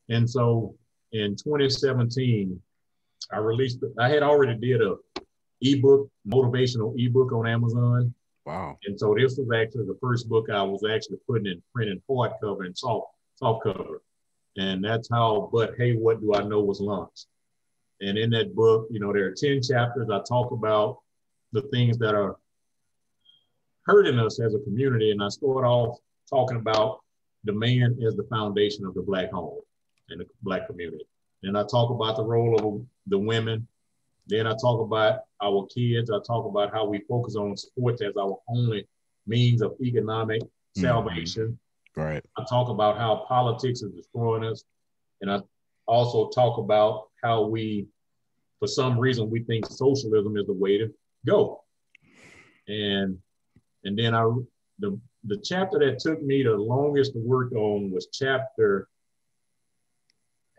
And so in 2017, I had already did a motivational ebook on Amazon. Wow. And so this was actually the first book I was actually putting in print and hardcover and soft cover. And that's how But Hey, What Do I Know was launched. And in that book, there are 10 chapters. I talk about the things that are hurting us as a community. And I start off talking about the man as the foundation of the Black home and the Black community. And I talk about the role of the women. Then I talk about our kids. I talk about how we focus on sports as our only means of economic salvation. Right. I talk about how politics is destroying us. And I also talk about how for some reason, we think socialism is the way to go. And then the chapter that took me the longest to work on was chapter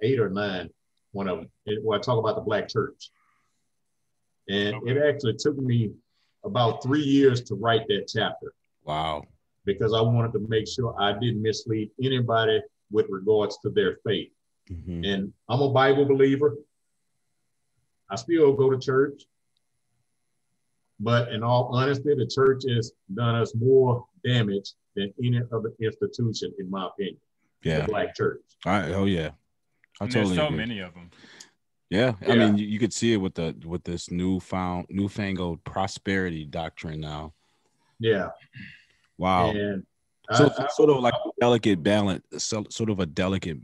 8 or 9, one of them, where I talk about the Black church. And It actually took me about 3 years to write that chapter. Wow. Because I wanted to make sure I didn't mislead anybody with regards to their faith. Mm-hmm. And I'm a Bible believer. I still go to church. But in all honesty, the church has done us more damage than any other institution, in my opinion. Yeah. The Black church. Oh, yeah. I totally There's so agree. many of them. Yeah. I mean, you could see it with this newfangled prosperity doctrine now. Yeah. Wow. And so sort of like a delicate balance, sort of a delicate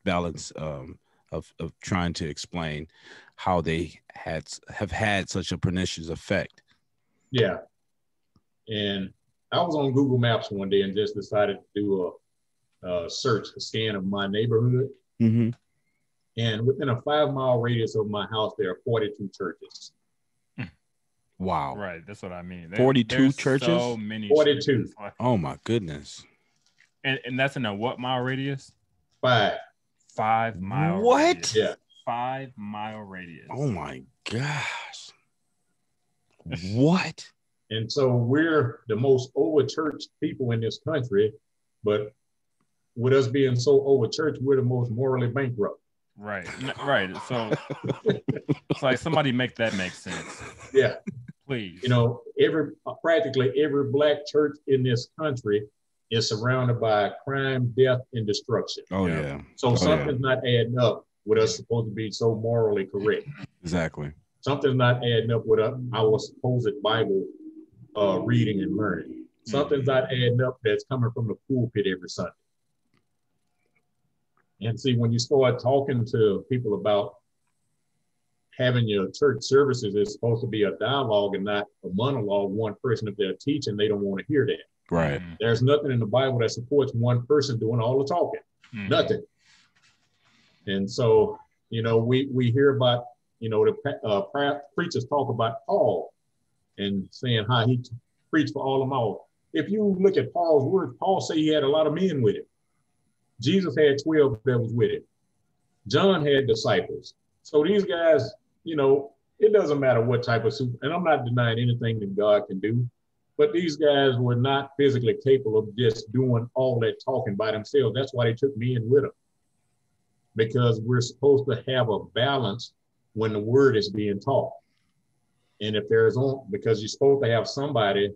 balance of trying to explain how they have had such a pernicious effect. Yeah. And I was on Google Maps one day and just decided to do a scan of my neighborhood. Mm-hmm. And within a 5-mile radius of my house, there are 42 churches. Wow. Right. That's what I mean. 42 churches? So many 42. Churches. Oh, my goodness. And that's in a what mile radius? 5. 5 mile what? radius. Yeah. 5 mile radius. Oh, my gosh. What? And so we're the most over-churched people in this country, but with us being so over-churched, we're the most morally bankrupt. Right. So it's like somebody make that make sense. Yeah. Please. Practically every Black church in this country is surrounded by crime, death, and destruction. Oh, yeah. So something's not adding up with us supposed to be so morally correct. Exactly. Something's not adding up with our supposed Bible reading and learning. Something's not adding up that's coming from the pulpit every Sunday. And see, when you start talking to people about having your church services, it's supposed to be a dialogue and not a monologue. One person, if they're teaching, they don't want to hear that. Right. There's nothing in the Bible that supports one person doing all the talking. Nothing. And so, we hear about, the preachers talk about Paul and saying how he preached for all of them all. If you look at Paul's words, Paul said he had a lot of men with him. Jesus had 12 that was with him. John had disciples. So these guys, it doesn't matter what type of and I'm not denying anything that God can do, but these guys were not physically capable of just doing all that talking by themselves. That's why they took me in with them. Because we're supposed to have a balance when the word is being taught. And because you're supposed to have somebody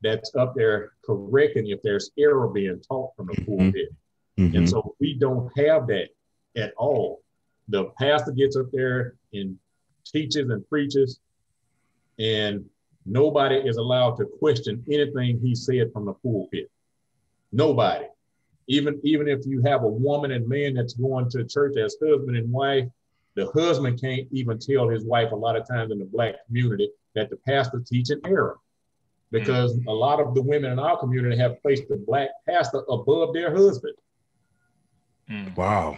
that's up there correcting if there's error being taught from the pulpit. Mm-hmm. And so we don't have that at all. The pastor gets up there and teaches and preaches, and nobody is allowed to question anything he said from the pulpit. Nobody. Even if you have a woman and man that's going to church as husband and wife, the husband can't even tell his wife a lot of times in the Black community that the pastor teaching error. Because a lot of the women in our community have placed the Black pastor above their husband. Wow.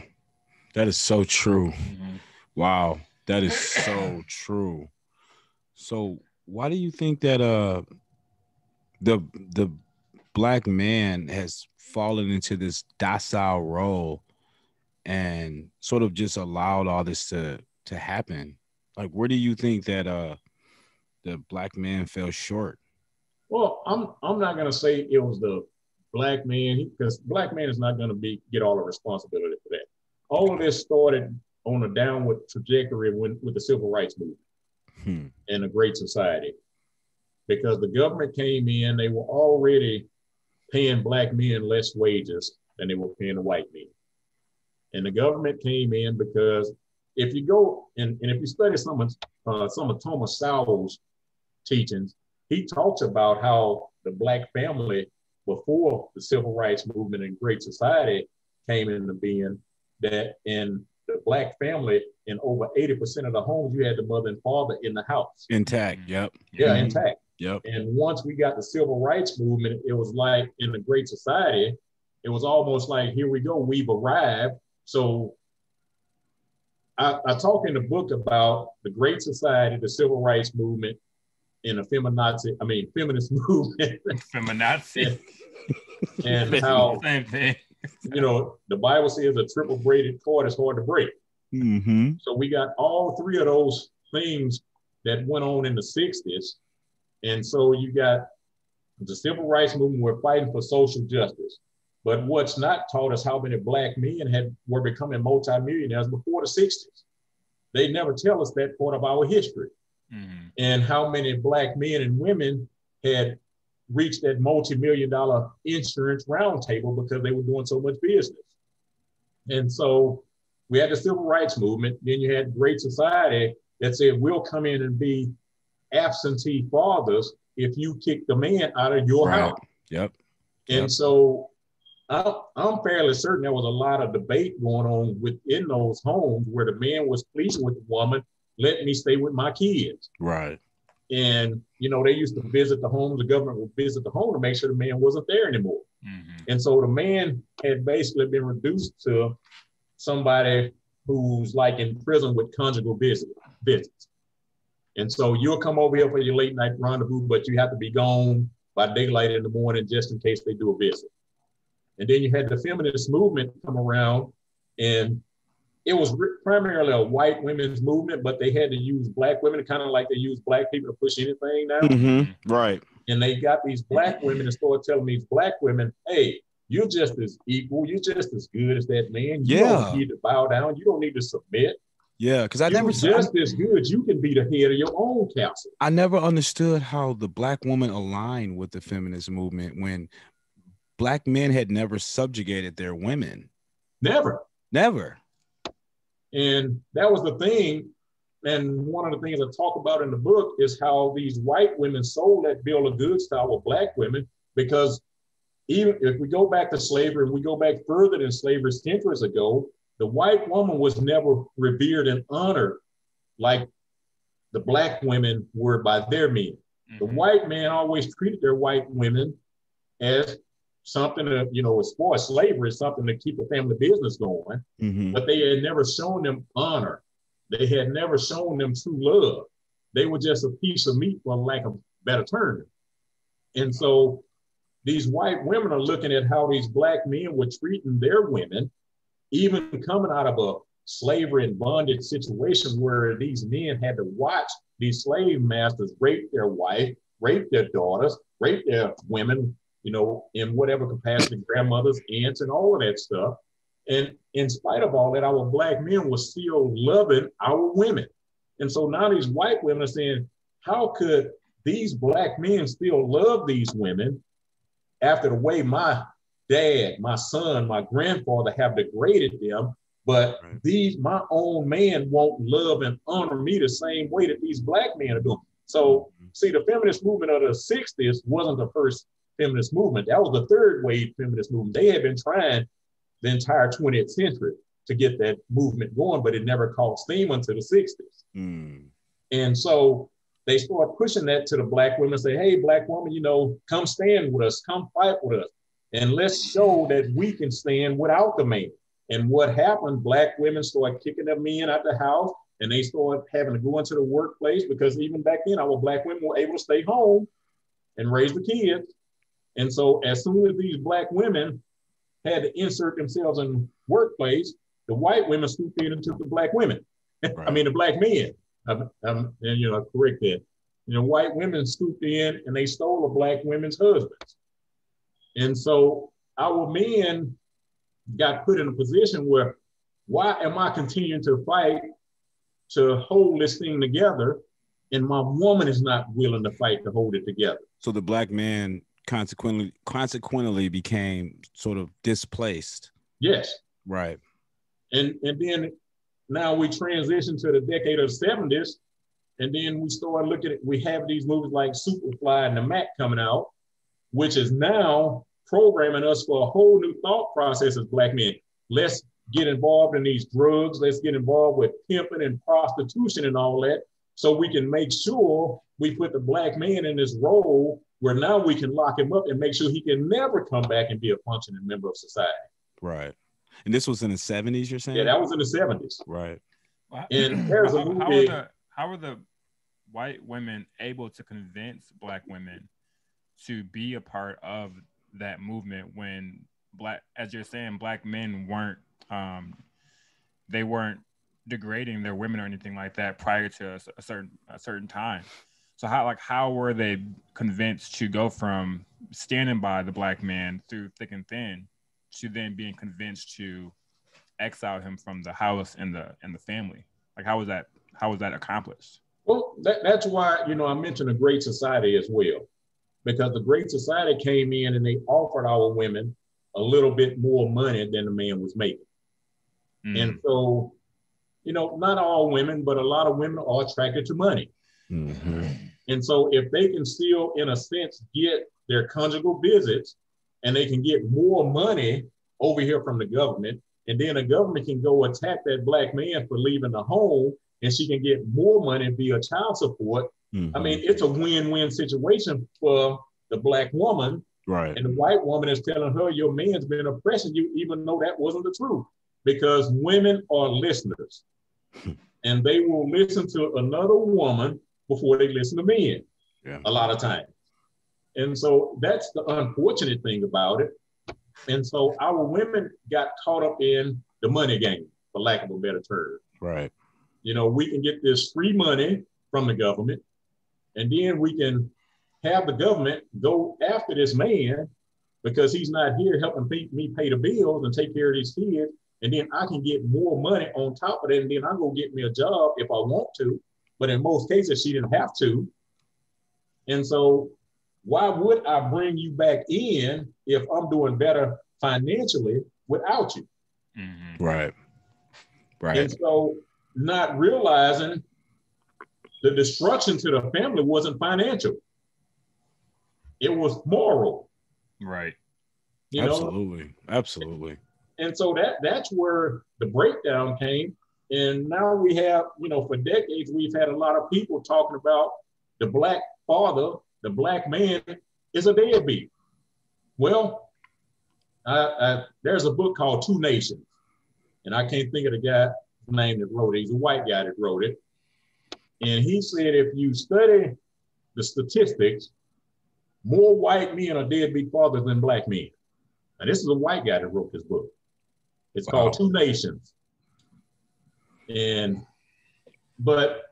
That is so true. Mm-hmm. Wow. That is so true. So why do you think that the Black man has fallen into this docile role and sort of just allowed all this to happen? Like, where do you think that the Black man fell short? Well, I'm not going to say it was the Black man, because Black man is not going to get all the responsibility for that. all of this started on a downward trajectory with the civil rights movement and the Great Society, because the government came in, they were already paying black men less wages than they were paying the white men. And the government came in because if you go and if you study some of Thomas Sowell's teachings, he talks about how the black family before the civil rights movement and Great Society came into being, that in the black family, in over 80% of the homes, you had the mother and father in the house. Intact, yep. Yeah, intact. Yep. And once we got the civil rights movement, it was like in the Great Society, it was almost like, here we go, we've arrived. So I talk in the book about the Great Society, the civil rights movement, and the feminist movement. Feminazi. and how, same thing. The Bible says a triple braided cord is hard to break. Mm-hmm. So we got all three of those things that went on in the 60s. And so you got the civil rights movement, we're fighting for social justice. But what's not taught us how many black men were becoming multimillionaires before the 60s. They never tell us that part of our history. Mm-hmm. And how many black men and women had reached that multi-million-dollar insurance roundtable because they were doing so much business. And so we had the civil rights movement. Then you had Great Society that said, we'll come in and be absentee fathers if you kick the man out of your house. Yep. And so I'm fairly certain there was a lot of debate going on within those homes where the man was pleading with the woman, let me stay with my kids. Right. And, they used to visit the homes, the government would visit the home to make sure the man wasn't there anymore. Mm-hmm. And so the man had basically been reduced to somebody who's like in prison with conjugal visits. And so you'll come over here for your late night rendezvous, but you have to be gone by daylight in the morning just in case they do a visit. And then you had the feminist movement come around, and it was primarily a white women's movement, but they had to use black women, kind of like they use black people to push anything now. Mm-hmm. Right. And they got these black women and started telling these black women, hey, you're just as equal, you're just as good as that man. You don't need to bow down, you don't need to submit. Yeah, because as good, you can be the head of your own castle. I never understood how the black woman aligned with the feminist movement when black men had never subjugated their women. Never. And that was the thing. And one of the things I talk about in the book is how these white women sold that bill of goods to our black women, because even if we go back to slavery, and we go back further than slavery centuries ago, the white woman was never revered and honored like the black women were by their men. Mm-hmm. The white man always treated their white women as something to, as far as slavery, something to keep the family business going, mm-hmm. but they had never shown them honor. They had never shown them true love. They were just a piece of meat, for lack of better term. And so these white women are looking at how these black men were treating their women, even coming out of a slavery and bondage situation where these men had to watch these slave masters rape their wife, rape their daughters, rape their women, in whatever capacity, grandmothers, aunts, and all of that stuff. And in spite of all that, our black men were still loving our women. And so now these white women are saying, how could these black men still love these women after the way my dad, my son, my grandfather have degraded them, but my own man won't love and honor me the same way that these black men are doing. So see, the feminist movement of the 60s wasn't the first feminist movement. That was the third wave feminist movement. They had been trying the entire 20th century to get that movement going, but it never caught steam until the 60s. Mm. And so they started pushing that to the black women, say, hey, black woman, come stand with us, come fight with us. And let's show that we can stand without the man. And what happened, black women started kicking their men out the house, and they started having to go into the workplace, because even back then, our black women were able to stay home and raise the kids. And so as soon as these black women had to insert themselves in the workplace, the white women swooped in and took the black women. Right. The black men. Correct that. White women swooped in and they stole the black women's husbands. And so our men got put in a position where why am I continuing to fight to hold this thing together, and my woman is not willing to fight to hold it together? So the black man consequently became sort of displaced. Yes. Right. And then now we transition to the decade of the 70s, and then we start looking at, we have these movies like Superfly and The Mac coming out, which is now programming us for a whole new thought process as black men. Let's get involved in these drugs. Let's get involved with pimping and prostitution and all that, so we can make sure we put the black man in this role where now we can lock him up and make sure he can never come back and be a functioning member of society. Right. And this was in the 70s, you're saying? Yeah, that was in the 70s. Right. And there's a movie. How are the white women able to convince black women to be a part of that movement when as you're saying, black men weren't they weren't degrading their women or anything like that prior to a certain time? So how were they convinced to go from standing by the black man through thick and thin to then being convinced to exile him from the house and the family? Like, how was that accomplished? Well, that's why, I mentioned the Great Society as well, because the Great Society came in and they offered our women a little bit more money than the man was making. And so, not all women, but a lot of women are attracted to money. Mm-hmm. And so if they can still, in a sense, get their conjugal visits, and they can get more money over here from the government, and then the government can go attack that black man for leaving the home, and she can get more money via child support. Mm-hmm. I mean, it's a win-win situation for the black woman. Right. And the white woman is telling her, your man's been oppressing you, even though that wasn't the truth. Because women are listeners. And they will listen to another woman before they listen to men, a lot of times. And so that's the unfortunate thing about it. And so our women got caught up in the money game, for lack of a better term. Right. We can get this free money from the government, and then we can have the government go after this man because he's not here helping me pay the bills and take care of these kids. And then I can get more money on top of that, and then I go get me a job if I want to. But in most cases, she didn't have to. And so why would I bring you back in if I'm doing better financially without you? Mm-hmm. Right. Right. And so not realizing the destruction to the family wasn't financial. It was moral. Right. Absolutely. Absolutely. And so that's where the breakdown came. And now we have, for decades, we've had a lot of people talking about the black father, the black man is a deadbeat. Well, there's a book called Two Nations, and I can't think of the guy's name that wrote it. He's a white guy that wrote it. And he said, if you study the statistics, more white men are deadbeat fathers than black men. And this is a white guy that wrote this book. It's called Two Nations. But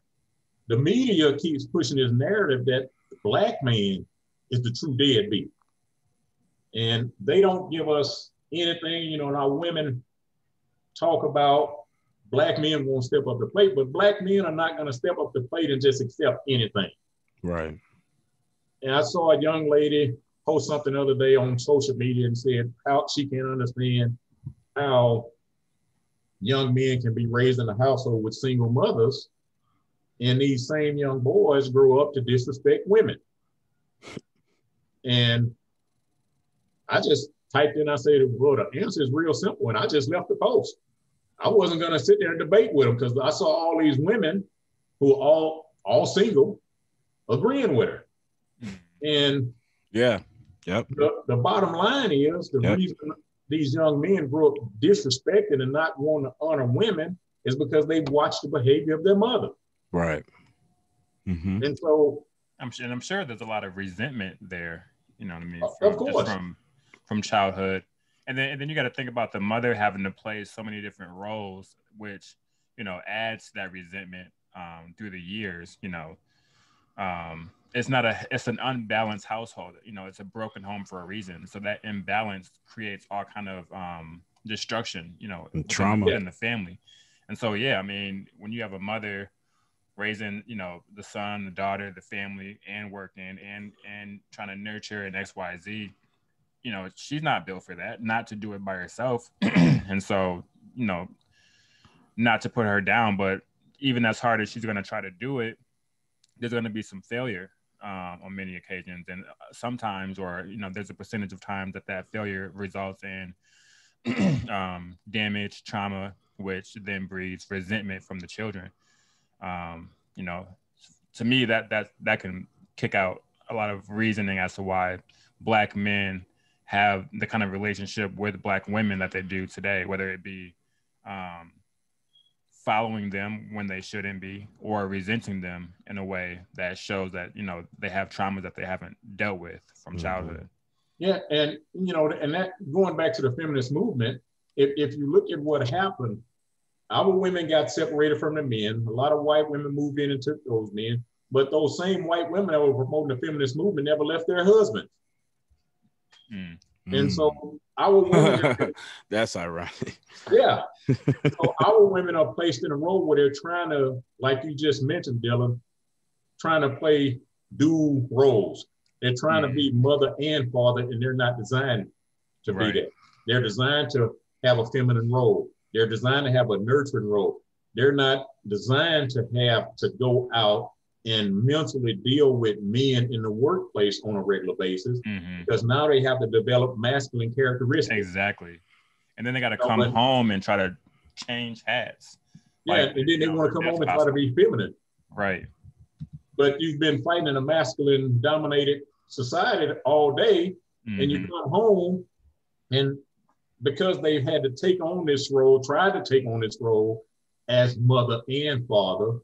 the media keeps pushing this narrative that the black man is the true deadbeat. And they don't give us anything, and our women talk about black men won't step up the plate, but black men are not going to step up the plate and just accept anything. Right. And I saw a young lady post something the other day on social media and said how she can't understand how young men can be raised in a household with single mothers, and these same young boys grow up to disrespect women. And I just typed in, I said, well, the answer is real simple, and I just left the post. I wasn't going to sit there and debate with them because I saw all these women who are all single agreeing with her. And the bottom line is the reason these young men grew up disrespected and not wanting to honor women is because they watched the behavior of their mother. Right. Mm-hmm. And so I'm sure there's a lot of resentment there, you know what I mean? Of course. From childhood. And then you got to think about the mother having to play so many different roles, which, adds to that resentment through the years, it's an unbalanced household. It's a broken home for a reason. So that imbalance creates all kind of destruction, and trauma in the family. And so, yeah, I mean, when you have a mother raising, the son, the daughter, the family, and working and trying to nurture an XYZ, she's not built for that, not to do it by herself. And so, not to put her down, but even as hard as she's going to try to do it, there's going to be some failure on many occasions. And sometimes, or, there's a percentage of times that failure results in damage, trauma, which then breeds resentment from the children. To me, that can kick out a lot of reasoning as to why Black men have the kind of relationship with Black women that they do today, whether it be following them when they shouldn't be, or resenting them in a way that shows that, they have traumas that they haven't dealt with from childhood. Yeah, and and that, going back to the feminist movement, if you look at what happened, our women got separated from the men. A lot of white women moved in and took those men, but those same white women that were promoting the feminist movement never left their husbands. And so our women, that's ironic. Yeah. So our women are placed in a role where they're trying to, like you just mentioned, Dylan, trying to play dual roles. They're trying to be mother and father, and they're not designed to be that. They're designed to have a feminine role. They're designed to have a nurturing role. They're not designed to have to go out and mentally deal with men in the workplace on a regular basis, because now they have to develop masculine characteristics. Exactly. And then they got to come home and try to change hats. Yeah, and then they want to come home and try to be feminine. Right. But you've been fighting in a masculine dominated society all day, and you come home, and because they've had to take on this role, tried to take on this role as mother and father,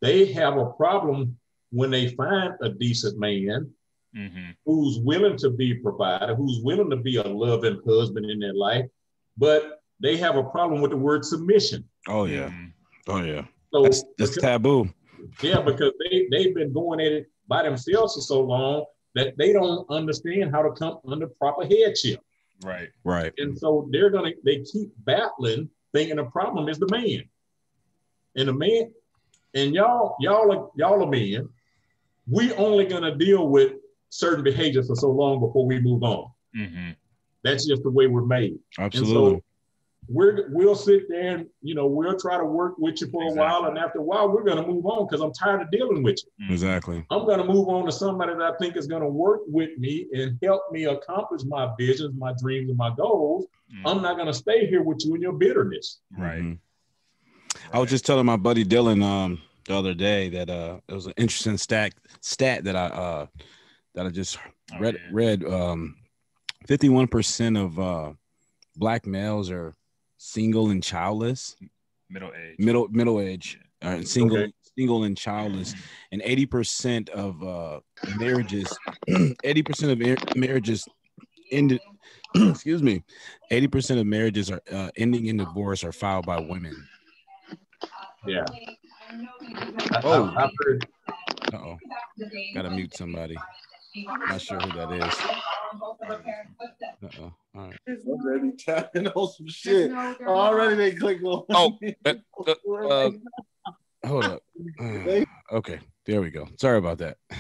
they have a problem when they find a decent man who's willing to be a provider, who's willing to be a loving husband in their life, but they have a problem with the word submission. Oh yeah. Oh yeah. So that's taboo. Yeah, because they've been doing it by themselves for so long that they don't understand how to come under proper headship. Right. And so they keep battling, thinking the problem is the man. And the man, and y'all are men. We only gonna deal with certain behaviors for so long before we move on. That's just the way we're made. Absolutely. And so we'll sit there and we'll try to work with you for a while, and after a while we're gonna move on because I'm tired of dealing with you. Exactly. I'm gonna move on to somebody that I think is gonna work with me and help me accomplish my visions, my dreams, and my goals. I'm not gonna stay here with you in your bitterness. Right. I was just telling my buddy Dylan the other day that it was an interesting stat that I just read. 51% of Black males are single and childless. Middle age. Single and childless, and 80% of marriages. 80% of marriages ended. Excuse me. 80% of marriages are ending in divorce or filed by women. Yeah. I've heard. Gotta mute somebody. Not sure who that is. All right. Already tapping on some shit. Already they click on. Hold up. Okay, there we go. Sorry about that. Is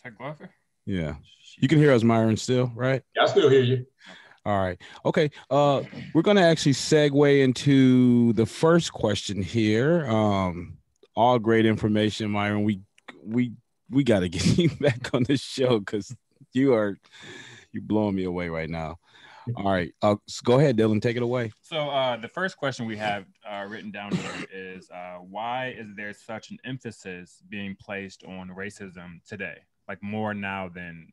that Glover? Yeah. You can hear us, Myran, still, right? Yeah, I still hear you. All right. Okay. We're gonna actually segue into the first question here. All great information, Myran. We got to get you back on this show because you're blowing me away right now. All right. So go ahead, Dylan. Take it away. So the first question we have written down here is why is there such an emphasis being placed on racism today? Like more now than,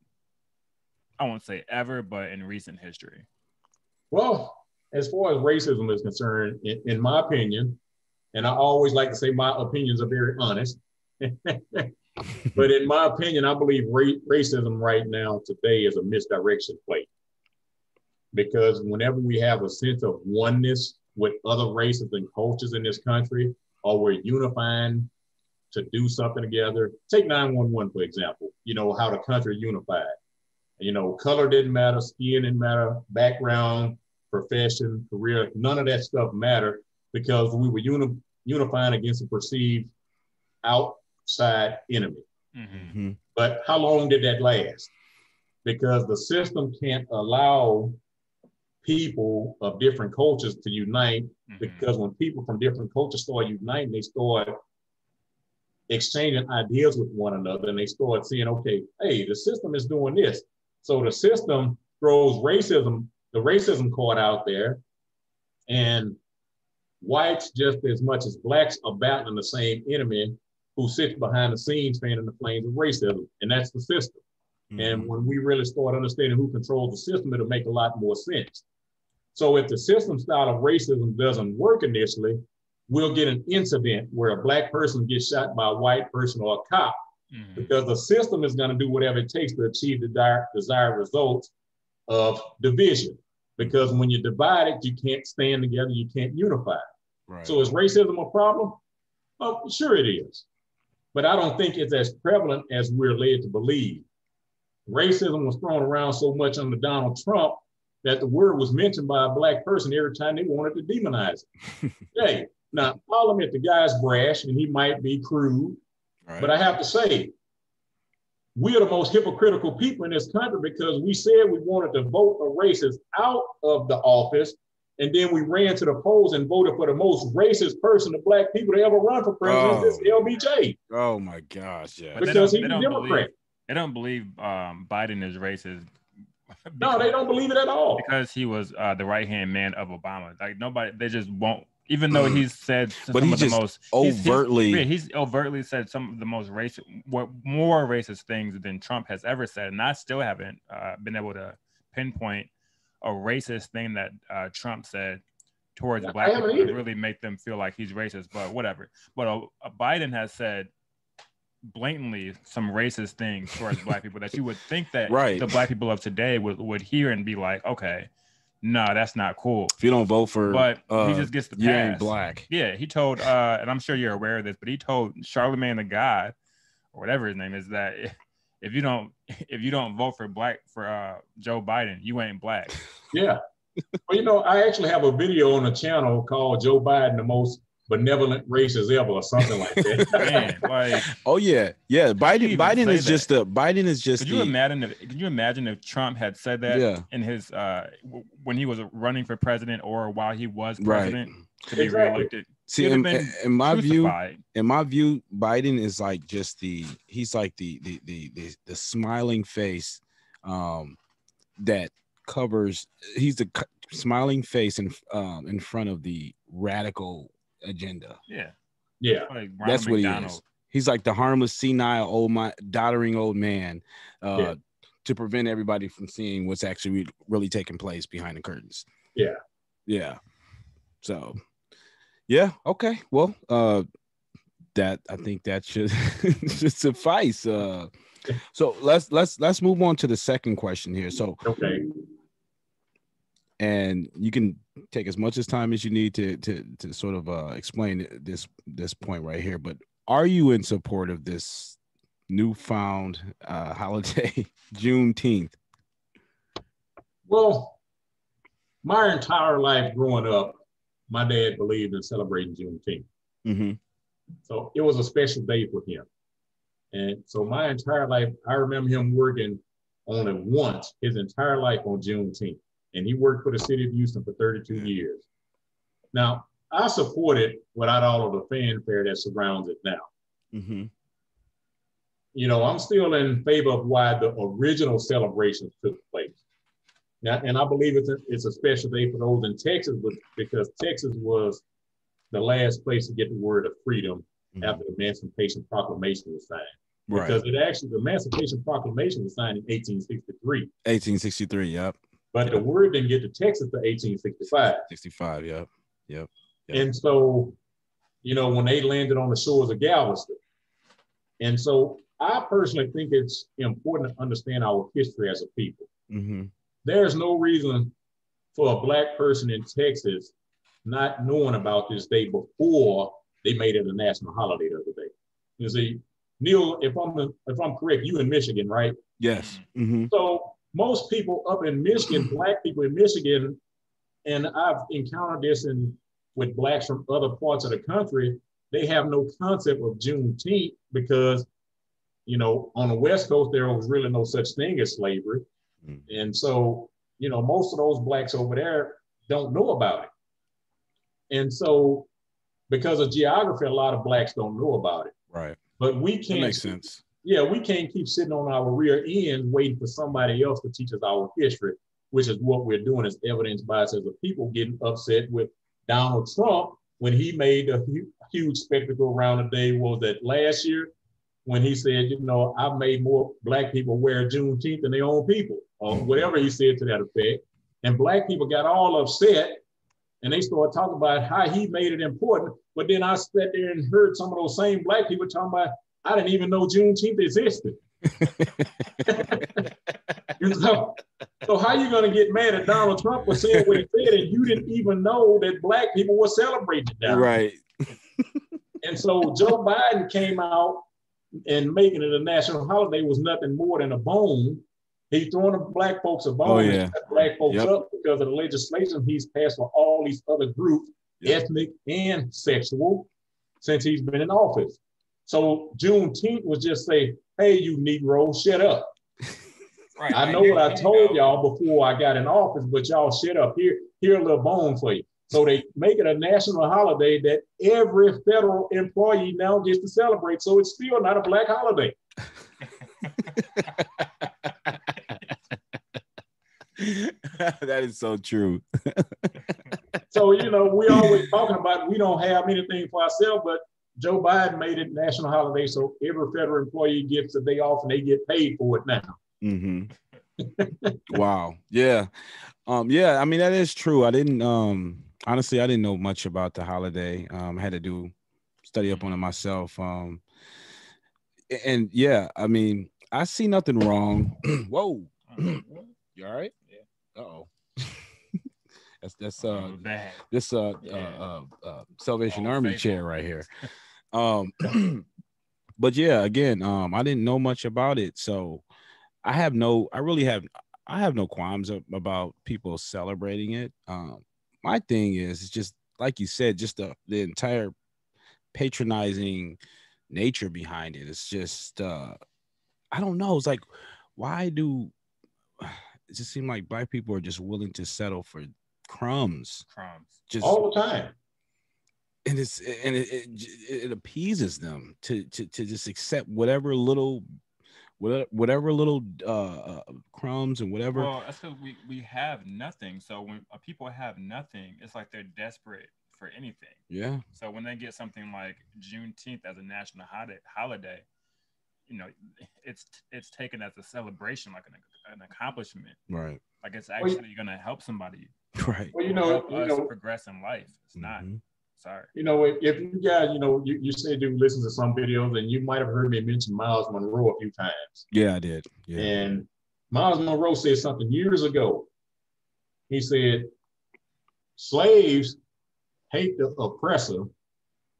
I won't say ever, but in recent history. Well, as far as racism is concerned, in my opinion, and I always like to say my opinions are very honest, but in my opinion, I believe racism right now today is a misdirection play. Because whenever we have a sense of oneness with other races and cultures in this country, or we're unifying to do something together, take 911, for example, how the country unified. Color didn't matter, skin didn't matter, background, profession, career, none of that stuff mattered because we were unifying against a perceived outside enemy. Mm-hmm. But how long did that last? Because the system can't allow people of different cultures to unite, because when people from different cultures start uniting, they start exchanging ideas with one another, and they start saying, okay, hey, the system is doing this. So the system throws racism, the racism card out there, and whites just as much as blacks are battling the same enemy who sits behind the scenes fanning the flames of racism, and that's the system. And when we really start understanding who controls the system, it'll make a lot more sense. So if the system style of racism doesn't work initially, we'll get an incident where a black person gets shot by a white person or a cop, because the system is going to do whatever it takes to achieve the desired results of division. Because when you're divided, you can't stand together, you can't unify. Right. So is racism a problem? Oh, sure it is. But I don't think it's as prevalent as we're led to believe. Racism was thrown around so much under Donald Trump that the word was mentioned by a black person every time they wanted to demonize it. Hey, now I'll admit the guy's brash and he might be crude, right, but I have to say, we are the most hypocritical people in this country because we said we wanted to vote a racist out of the office, and then we ran to the polls and voted for the most racist person of black people to ever run for president, this LBJ. Oh my gosh, yeah. Because he's a Democrat. They don't believe Biden is racist. No, they don't believe it at all. Because he was the right-hand man of Obama. Like nobody, they just won't. Even though he's said but some he of the just most he's overtly said some of the most racist, more racist things than Trump has ever said, and I still haven't been able to pinpoint a racist thing that Trump said towards black people to really make them feel like he's racist. But whatever. But Biden has said blatantly some racist things towards black people that you would think that the black people of today would hear and be like, okay, no, that's not cool. If you don't vote for, but he just gets the pass. You ain't black. Yeah, he told, and I'm sure you're aware of this, but he told Charlemagne the God, or whatever his name is, that if you don't vote for Joe Biden, you ain't black. Yeah, well, I actually have a video on the channel called "Joe Biden, the most benevolent racist ever," or something like that. Man, like, oh yeah. Biden is just Could you imagine if Trump had said that in his when he was running for president or while he was president to be reelected? See, in my view, Biden is like just he's like the smiling face that covers. He's the smiling face in front of the radical agenda. Yeah, like that's what he is. He's like the harmless, senile, doddering old man to prevent everybody from seeing what's actually really taking place behind the curtains. Yeah. So, yeah, okay. Well, that I think that should suffice. So let's move on to the second question here. So, okay. And you can take as much time as you need to sort of explain this point right here. But are you in support of this newfound holiday, Juneteenth? Well, my entire life growing up, my dad believed in celebrating Juneteenth. Mm-hmm. So it was a special day for him. And so my entire life, I remember him working only once his entire life on Juneteenth. And he worked for the city of Houston for 32 years. Now, I support it without all of the fanfare that surrounds it now. Mm-hmm. I'm still in favor of why the original celebrations took place. Now, and I believe it's a special day for those in Texas, because Texas was the last place to get the word of freedom after the Emancipation Proclamation was signed. Right. Because the Emancipation Proclamation was signed in 1863. 1863, yep. But the word didn't get to Texas to 1865. 65, yep. And so, when they landed on the shores of Galveston. And so I personally think it's important to understand our history as a people. Mm-hmm. There's no reason for a black person in Texas not knowing about this day before they made it a national holiday the other day. You see, Neil, if I'm correct, you in Michigan, right? Yes. Mm-hmm. So most people up in Michigan, black people in Michigan, and I've encountered this with blacks from other parts of the country, they have no concept of Juneteenth because, you know, on the West Coast, there was really no such thing as slavery. Mm-hmm. And so, you know, most of those blacks over there don't know about it. And so because of geography, a lot of blacks don't know about it. Right. But we can't. That makes sense. Yeah, we can't keep sitting on our rear end waiting for somebody else to teach us our history, which is what we're doing, as evidenced by us as a people getting upset with Donald Trump when he made a huge spectacle around the day, what was that, last year, when he said, you know, I've made more black people wear Juneteenth than their own people, or whatever he said to that effect. And black people got all upset and they started talking about how he made it important. But then I sat there and heard some of those same black people talking about, I didn't even know Juneteenth existed. So how you going to get mad at Donald Trump for saying what he said and you didn't even know that black people were celebrating it down? Right. And so Joe Biden came out and making it a national holiday was nothing more than a bone. He's throwing the black folks a bone and shut black folks up because of the legislation he's passed for all these other groups, ethnic and sexual, since he's been in office. So Juneteenth was just say, hey, you Negro, shut up. Right. I know what I told y'all before I got in office, but y'all shut up. Here a little bone for you. So they make it a national holiday that every federal employee now gets to celebrate. So it's still not a black holiday. That is so true. So, you know, we always talking about we don't have anything for ourselves, but Joe Biden made it national holiday. So every federal employee gets a day off and they get paid for it now. Mm-hmm. Wow. Yeah. Yeah, I mean, that is true. I didn't honestly, I didn't know much about the holiday. I had to study up on it myself. And yeah, I mean, I see nothing wrong. Whoa. You all right? Yeah. Uh-oh. That's this Salvation Army chair right here. But yeah, again, I didn't know much about it, so I have no qualms about people celebrating it. My thing is just like you said, just the entire patronizing nature behind it. It's just I don't know. It's like, why do it just seem like black people are just willing to settle for crumbs just all the time? And it appeases them to just accept whatever little crumbs and whatever. Well, that's because we have nothing. So when people have nothing, it's like they're desperate for anything. Yeah. So when they get something like Juneteenth as a national holiday, you know, it's taken as a celebration, like an accomplishment. Right. Like it's actually going to help somebody. Right. Well, help us progress in life. It's not. Sorry. You know, if you guys, you know, you said you listen to some videos, and you might have heard me mention Miles Monroe a few times. Yeah, I did. Yeah. And Miles Monroe said something years ago. He said, slaves hate the oppressor,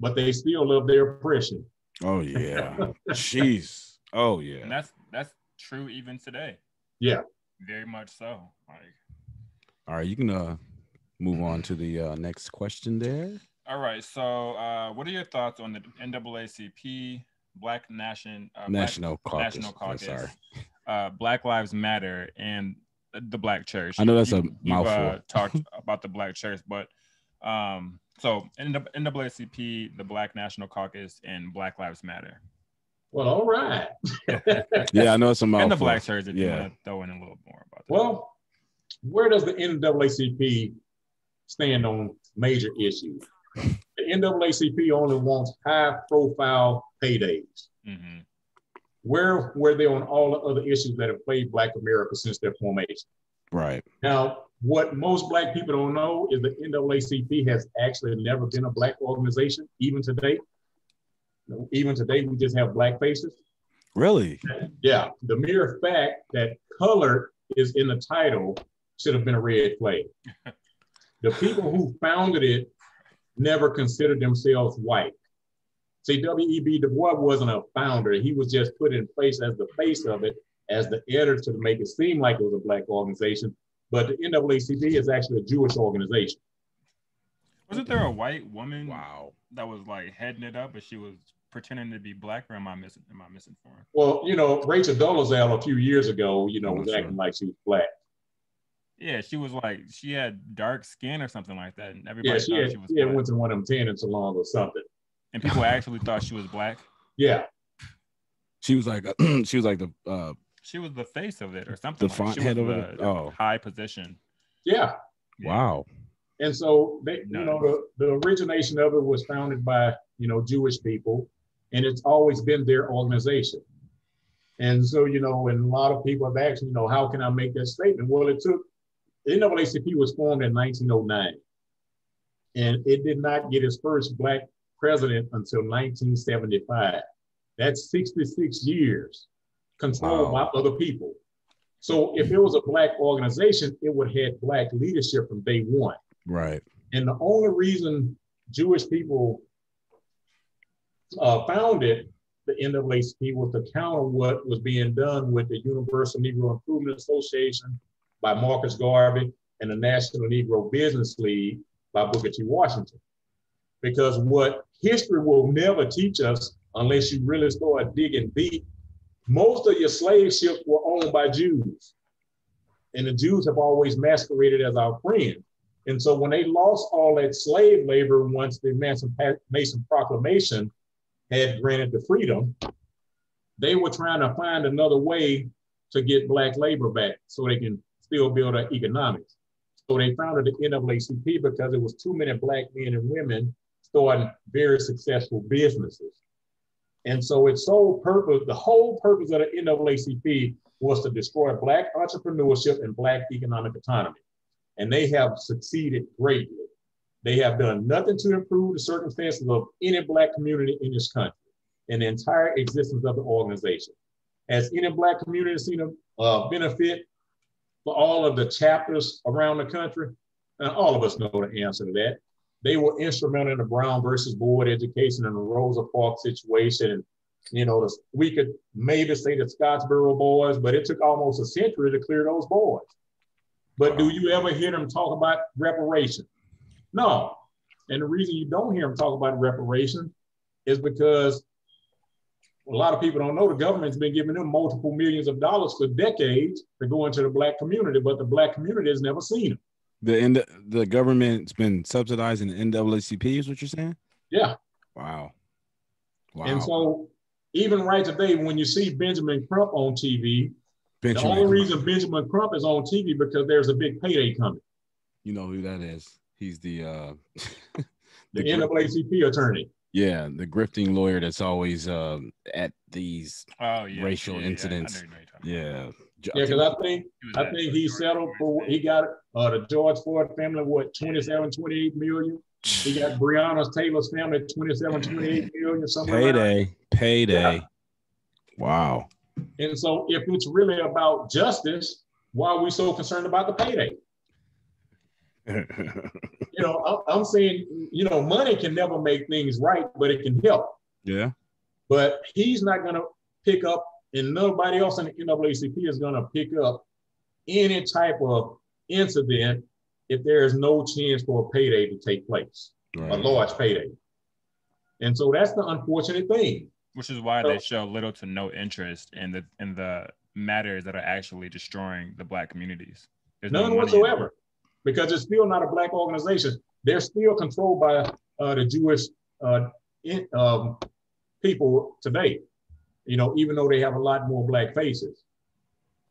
but they still love their oppression. Oh yeah. Jeez. Oh yeah. And that's true even today. Yeah. Very much so. Like, all right, you can move on to the next question there. All right. So, what are your thoughts on the NAACP, Black National Caucus? Sorry. Black Lives Matter, and the Black Church? I know that's a mouthful. You talked about the Black Church, but so NAACP, the Black National Caucus, and Black Lives Matter. Well, all right. Yeah, I know it's a mouthful. And the Black Church, if you want to throw in a little more about that. Well, where does the NAACP stand on major issues? The NAACP only wants high-profile paydays. Mm-hmm. Where were they on all the other issues that have plagued Black America since their formation? Right. Now, what most Black people don't know is the NAACP has actually never been a Black organization, even today. Even today, we just have Black faces. Really? Yeah. The mere fact that color is in the title should have been a red flag. The people who founded it never considered themselves white. See, W.E.B. Du Bois wasn't a founder. He was just put in place as the face of it, as the editor to make it seem like it was a Black organization. but the NAACP is actually a Jewish organization. Wasn't there a white woman that was like heading it up, but she was pretending to be black, or am I misinformed? Well, Rachel Dolezal a few years ago, was acting like she was black. Yeah, she was like, she had dark skin or something like that, and everybody thought she was black. Yeah, went to one of them tanning salons or something. And people actually thought she was black. Yeah. She was like she was the face of it or something. The font head of it. High position. Yeah. Wow. And so the origination of it was founded by Jewish people, and it's always been their organization. And so and a lot of people have asked, how can I make that statement? Well, the NAACP was formed in 1909, and it did not get its first black president until 1975. That's 66 years controlled by other people. So if it was a black organization, it would have had black leadership from day one. Right. And the only reason Jewish people founded the NAACP was to counter what was being done with the Universal Negro Improvement Association by Marcus Garvey and the National Negro Business League by Booker T. Washington. Because what history will never teach us, unless you really start digging deep, most of your slave ships were owned by Jews. And the Jews have always masqueraded as our friends. And so when they lost all that slave labor once the Emancipation Proclamation had granted the freedom, they were trying to find another way to get black labor back so they can still build our economics. So they founded the NAACP because it was too many black men and women starting very successful businesses. And so its sole purpose, the whole purpose of the NAACP was to destroy black entrepreneurship and black economic autonomy. And they have succeeded greatly. They have done nothing to improve the circumstances of any black community in this country and the entire existence of the organization. Has any black community seen a benefit for all of the chapters around the country? And all of us know the answer to that. They were instrumental in the Brown versus Board education and the Rosa Parks situation. And, we could maybe say the Scottsboro boys, but it took almost a century to clear those boys. But do you ever hear them talk about reparations? No. And the reason you don't hear them talk about reparations is because a lot of people don't know the government's been giving them multiple millions of dollars for decades to go into the black community, but the black community has never seen them. The government's been subsidizing the NAACP, is what you're saying? Yeah. Wow. And so even right today, when you see Benjamin Crump on TV, the only reason Benjamin Crump is on TV because there's a big payday coming. You know who that is? He's the NAACP attorney. Yeah, the grifting lawyer that's always at these racial incidents. Yeah. Yeah, because I think he settled for, he got the George Floyd family, 28 million. He got Breonna Taylor's family, 28 million, something. Payday. Yeah. Wow. And so if it's really about justice, why are we so concerned about the payday? I'm saying, money can never make things right, but it can help. Yeah. But he's not going to pick up, and nobody else in the NAACP is going to pick up any type of incident if there is no chance for a payday to take place, a large payday. And so that's the unfortunate thing. Which is why they show little to no interest in the matters that are actually destroying the black communities. There's none whatsoever, because it's still not a black organization. They're still controlled by the Jewish people today, even though they have a lot more black faces.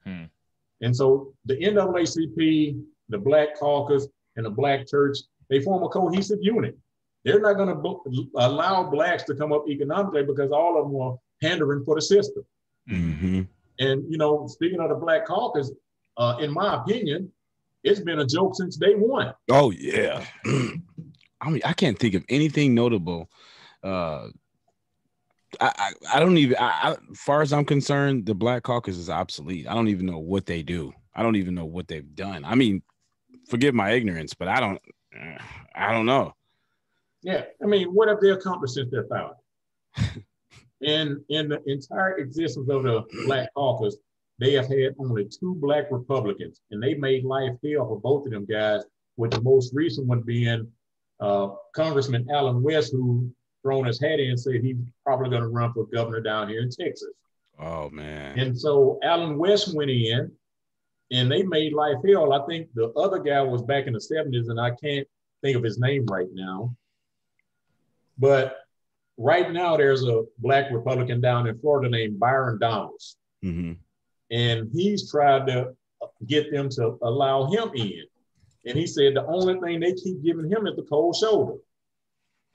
And so the NAACP, the Black Caucus, and the Black Church, they form a cohesive unit. They're not going to allow blacks to come up economically because all of them are pandering for the system. Mm-hmm. And, speaking of the Black Caucus, in my opinion, it's been a joke since day one. Oh, yeah. I mean, I can't think of anything notable. I don't even, as far as I'm concerned, the Black Caucus is obsolete. I don't even know what they do. I don't even know what they've done. I mean, forgive my ignorance, but I don't know. Yeah, I mean, what have they accomplished since their founding? In the entire existence of the Black Caucus, they have had only 2 Black Republicans, and they made life hell for both of them guys, with the most recent one being Congressman Allen West, who thrown his hat in and said he's probably going to run for governor down here in Texas. Oh, man. And so Allen West went in, and they made life hell. I think the other guy was back in the 70s, and I can't think of his name right now. But right now, there's a Black Republican down in Florida named Myran. Mm-hmm. And he's tried to get them to allow him in. And he said the only thing they keep giving him is the cold shoulder.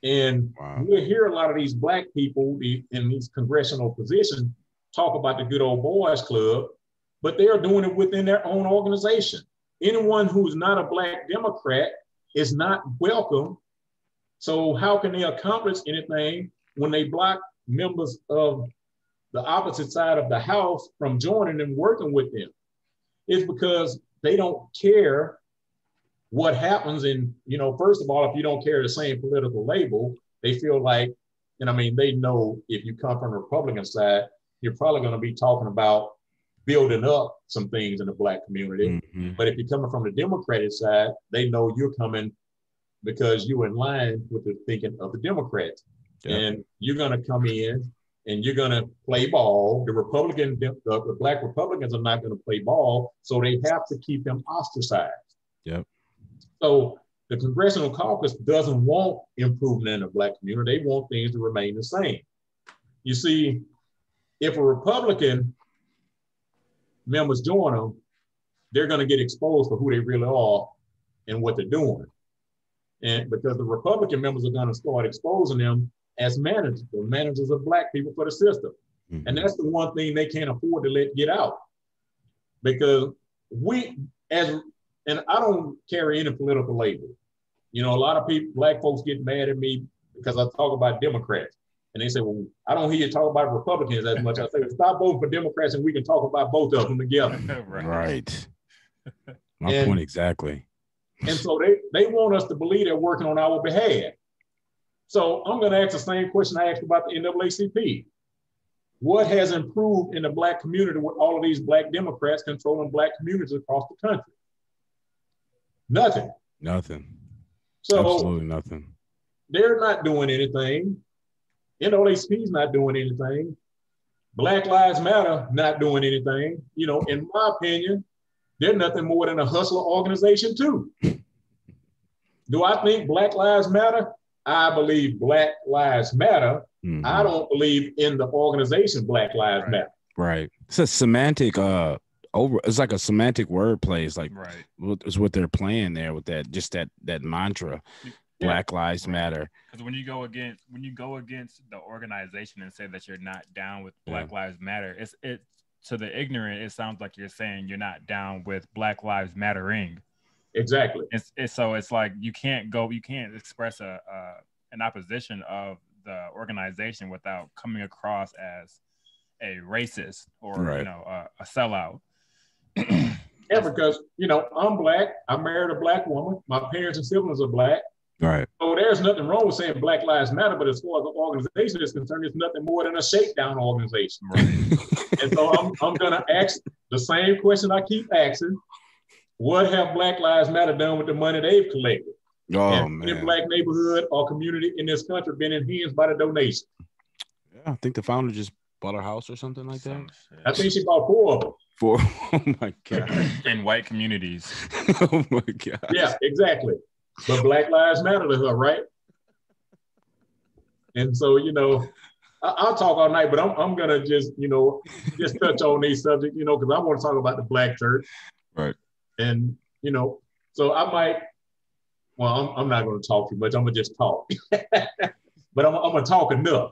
And we hear a lot of these Black people in these congressional positions talk about the good old boys club, but they are doing it within their own organization. Anyone who's not a Black Democrat is not welcome. So how can they accomplish anything when they block members of the opposite side of the House from joining and working with them? It's because they don't care what happens. And, first of all, if you don't carry the same political label, they feel like, and I mean, they know if you come from the Republican side, you're probably going to be talking about building up some things in the Black community. Mm-hmm. But if you're coming from the Democratic side, they know you're coming because you're in line with the thinking of the Democrats. Yeah. And you're going to come in and you're going to play ball. The Black Republicans are not going to play ball, so they have to keep them ostracized. Yep. So the Congressional Caucus doesn't want improvement in the Black community. They want things to remain the same. You see, if a Republican members join them, they're going to get exposed for who they really are and what they're doing. And because the Republican members are going to start exposing them as managers, the managers of Black people for the system. Mm-hmm. And that's the one thing they can't afford to let get out. Because and I don't carry any political label. A lot of people, Black folks get mad at me because I talk about Democrats. And they say, well, I don't hear you talk about Republicans as much. I say, well, stop voting for Democrats and we can talk about both of them together. Right. My point exactly. And so they want us to believe they're working on our behalf. So I'm going to ask the same question I asked about the NAACP. What has improved in the Black community with all of these Black Democrats controlling Black communities across the country? Nothing. So absolutely nothing. They're not doing anything. NAACP's not doing anything. Black Lives Matter not doing anything. In my opinion, they're nothing more than a hustler organization too. Do I think Black Lives Matter? I believe Black Lives Matter. Mm-hmm. I don't believe in the organization Black Lives Matter. Right. It's a semantic it's like a semantic wordplay. It's like it's what they're playing there with that mantra. Black Lives Matter. Because when you go against the organization and say that you're not down with Black Lives Matter, it to the ignorant, it sounds like you're saying you're not down with Black Lives Mattering. Exactly. It's like you can't express an opposition of the organization without coming across as a racist or a sellout. Yeah, because I'm Black. I married a Black woman. My parents and siblings are Black. Right. So there's nothing wrong with saying Black Lives Matter, but as far as the organization is concerned, it's nothing more than a shakedown organization. Right. And so I'm going to ask the same question I keep asking. What have Black Lives Matter done with the money they've collected? Man. Any Black neighborhood or community in this country been enhanced by the donation? Yeah, I think the founder just bought her house or something like that. I think she bought 4 of them. 4? Oh my God. In white communities. Oh my God. Yeah, exactly. But Black Lives Matter to her, right? And so, I'll talk all night, but I'm going to just touch on these subjects, because I want to talk about the Black church. Right. And, so I might, I'm not going to talk too much. I'm going to just talk. But I'm going to talk enough.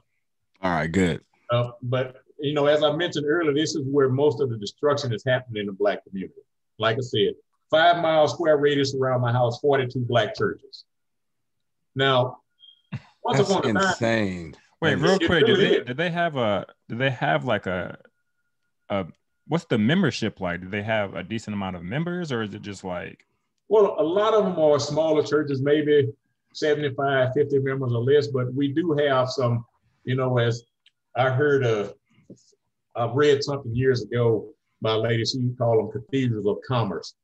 All right, good. But, as I mentioned earlier, this is where most of the destruction is happening in the Black community. Like I said, 5 mile square radius around my house, 42 Black churches. Now, once upon a time, insane. Wait, real quick, do they have like a what's the membership like? Do they have a decent amount of members, or is it just like? Well, a lot of them are smaller churches, maybe 75, 50 members or less, but we do have some, as I heard, I read something years ago my lady, she called them cathedrals of commerce.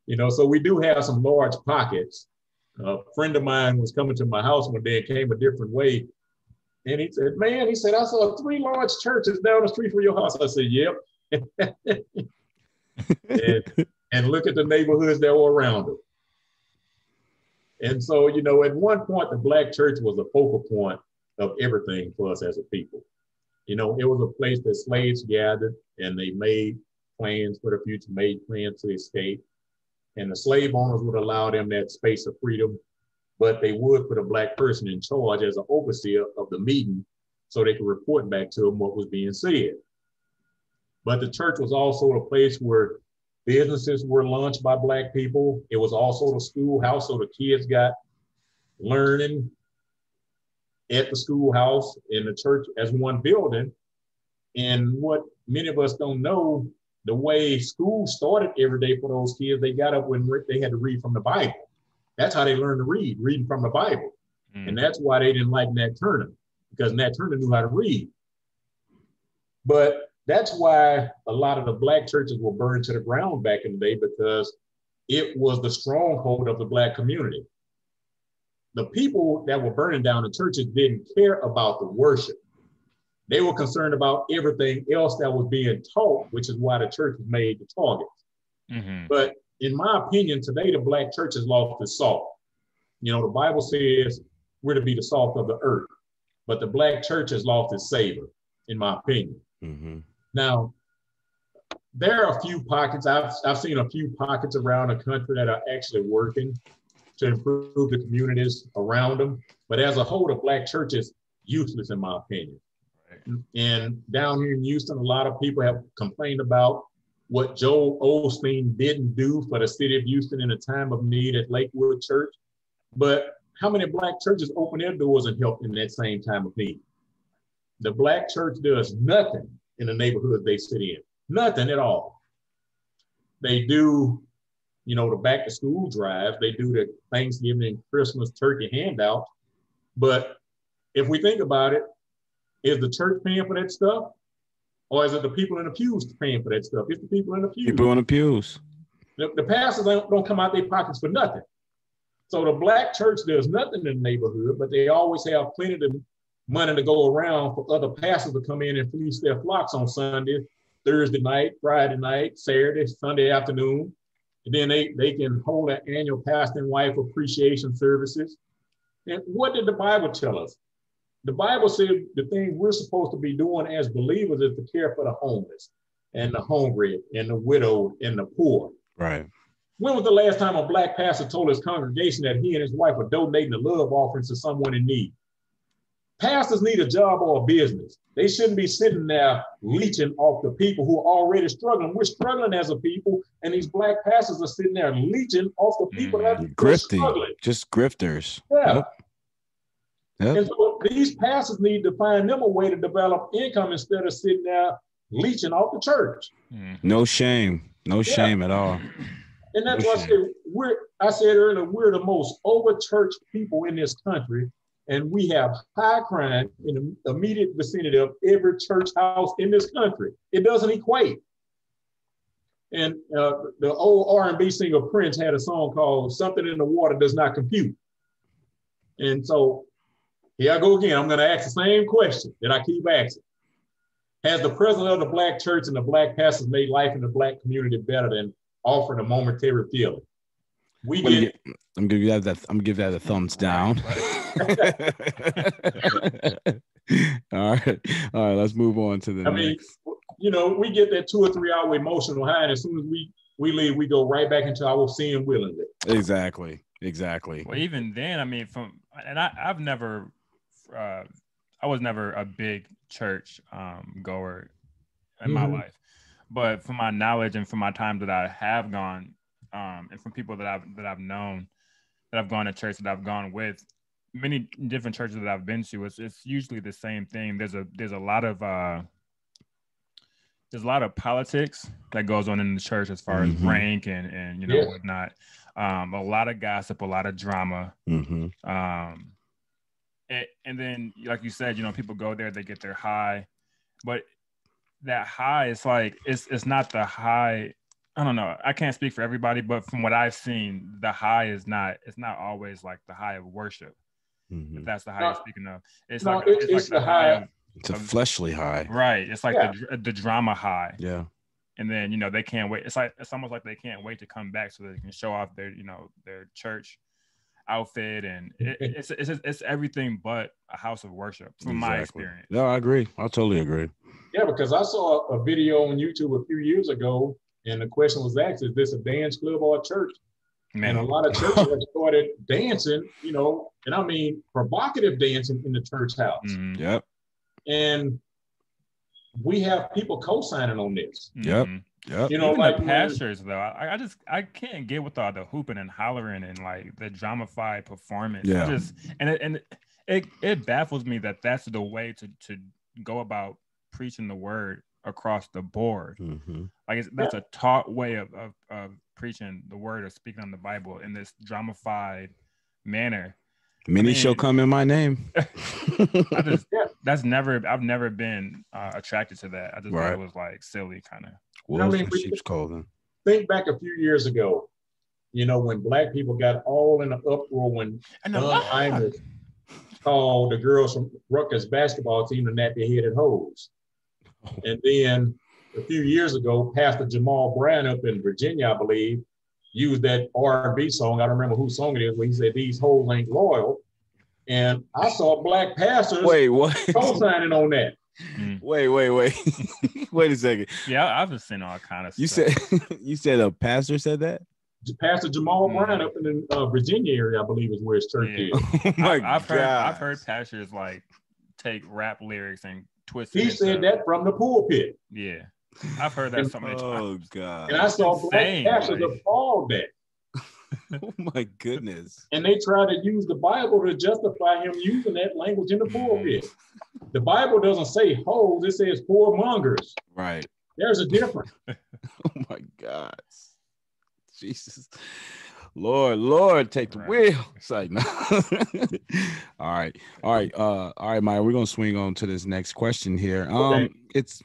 You know, so we do have some large pockets. A friend of mine was coming to my house one day and came a different way. And he said, man, he said, I saw 3 large churches down the street from your house. I said, yep. and look at the neighborhoods that were around them. And so, you know, at one point, the Black church was a focal point of everything for us as a people. You know, it was a place that slaves gathered and they made plans for the future, made plans to escape. And the slave owners would allow them that space of freedom, but they would put a Black person in charge as an overseer of the meeting so they could report back to them what was being said. But the church was also a place where businesses were launched by Black people. It was also the schoolhouse, so the kids got learning at the schoolhouse and the church as one building. And what many of us don't know, the way school started every day for those kids, they got up when they had to read from the Bible. That's how they learned to read, reading from the Bible. And that's why they didn't like Nat Turner, because Nat Turner knew how to read. But that's why a lot of the Black churches were burned to the ground back in the day, because it was the stronghold of the Black community. The people that were burning down the churches didn't care about the worship. They were concerned about everything else that was being taught, which is why the church was made the target. But in my opinion, today, the Black church has lost its salt. You know, the Bible says we're to be the salt of the earth, but the Black church has lost its savor, in my opinion. Now, there are a few pockets, I've seen a few pockets around the country that are actually working to improve the communities around them. But as a whole, the Black church is useless, in my opinion. And down here in Houston, a lot of people have complained about what Joel Osteen didn't do for the city of Houston in a time of need at Lakewood Church. But how many Black churches open their doors and help in that same time of need? The Black church does nothing in the neighborhood they sit in, nothing at all. They do, you know, the back to school drives, they do the Thanksgiving and Christmas turkey handout. But if we think about it, is the church paying for that stuff? Or is it the people in the pews paying for that stuff? It's the people in the pews. People in the pews. The pastors don't come out their pockets for nothing. So the Black church does nothing in the neighborhood, but they always have plenty of money to go around for other pastors to come in and fleece their flocks on Sunday, Thursday night, Friday night, Saturday, Sunday afternoon. And then they can hold an annual pastor and wife appreciation services. And what did the Bible tell us? The Bible said the thing we're supposed to be doing as believers is to care for the homeless and the hungry and the widowed and the poor. Right. When was the last time a Black pastor told his congregation that he and his wife are donating a love offering to someone in need? Pastors need a job or a business. They shouldn't be sitting there leeching off the people who are already struggling. We're struggling as a people, and these Black pastors are sitting there leeching off the people that are struggling. Just grifters. Yeah. Yep. And so these pastors need to find them a way to develop income instead of sitting there leeching off the church. No shame. No shame at all. And that's why I said earlier, we're the most over-churched people in this country, and we have high crime in the immediate vicinity of every church house in this country. It doesn't equate. And the old R&B singer Prince had a song called "Something in the Water Does Not Compute." And so here I go again. I'm going to ask the same question that I keep asking. Has the president of the Black church and the Black pastors made life in the Black community better than offering a momentary feeling? I'm gonna give you that a thumbs down. All right. Let's move on to the next. Mean, you know, we get that 2 or 3 hour emotional high, and as soon as we leave, we go right back into our sin willingly. Exactly. Well, even then, I mean, I was never a big church goer in my life, but from my knowledge and from my time that I have gone, and from people that I've known, that I've gone to church, that I've gone with, many different churches that I've been to, it's usually the same thing. There's a lot of politics that goes on in the church as far as rank and whatnot. A lot of gossip, a lot of drama. And then, like you said, people go there, they get their high, but that high, it's like it's not the high. I don't know. I can't speak for everybody, but from what I've seen, the high is not. It's not always like the high of worship. If that's the high you're speaking of, it's like the high of, it's a fleshly high, right? It's like the drama high. Yeah. And then they can't wait. It's almost like they can't wait to come back so they can show off their their church outfit, and it's everything but a house of worship from my experience. No, I agree. I totally agree. Yeah, because I saw a video on YouTube a few years ago, and the question was asked, is this a dance club or a church? Man. And a lot of churches have started dancing, and I mean provocative dancing in the church house. Mm-hmm. Yep. And we have people co-signing on this. Yep. Yep. Even like the pastors, though, I can't get with all the hooping and hollering and like the dramified performance. Yeah. It baffles me that that's the way to go about preaching the word across the board. Mm-hmm. Like that's a taught way of preaching the word or speaking on the Bible in this dramified manner. Many shall come in my name. I've never been attracted to that. I just thought it was like silly kind of. Wolves in sheep's clothing. Think back a few years ago, when black people got all in the uproar when Don Imus called the girls from Rutgers basketball team the nappy-headed hoes. And then a few years ago, Pastor Jamal Brown up in Virginia, I believe, used that R&B song. I don't remember whose song it is, where he said, "These hoes ain't loyal." And I saw black pastors co-signing on that. Wait. Wait a second. Yeah, I've just seen all kind of stuff. You said a pastor said that? Pastor Jamal Brown up in the Virginia area, I believe, is where his church is. Oh my God. I've heard pastors like take rap lyrics and twist it. He said that from the pulpit. Yeah. I've heard that so many times. Oh God! And I saw black pastors applaud that. Oh my goodness! And they try to use the Bible to justify him using that language in the pulpit. The Bible doesn't say hoes; it says whoremongers. Right. There's a difference. Oh my God! Jesus, Lord, take the wheel. It's like, no. All right, Myra. We're gonna swing on to this next question here. Okay. It's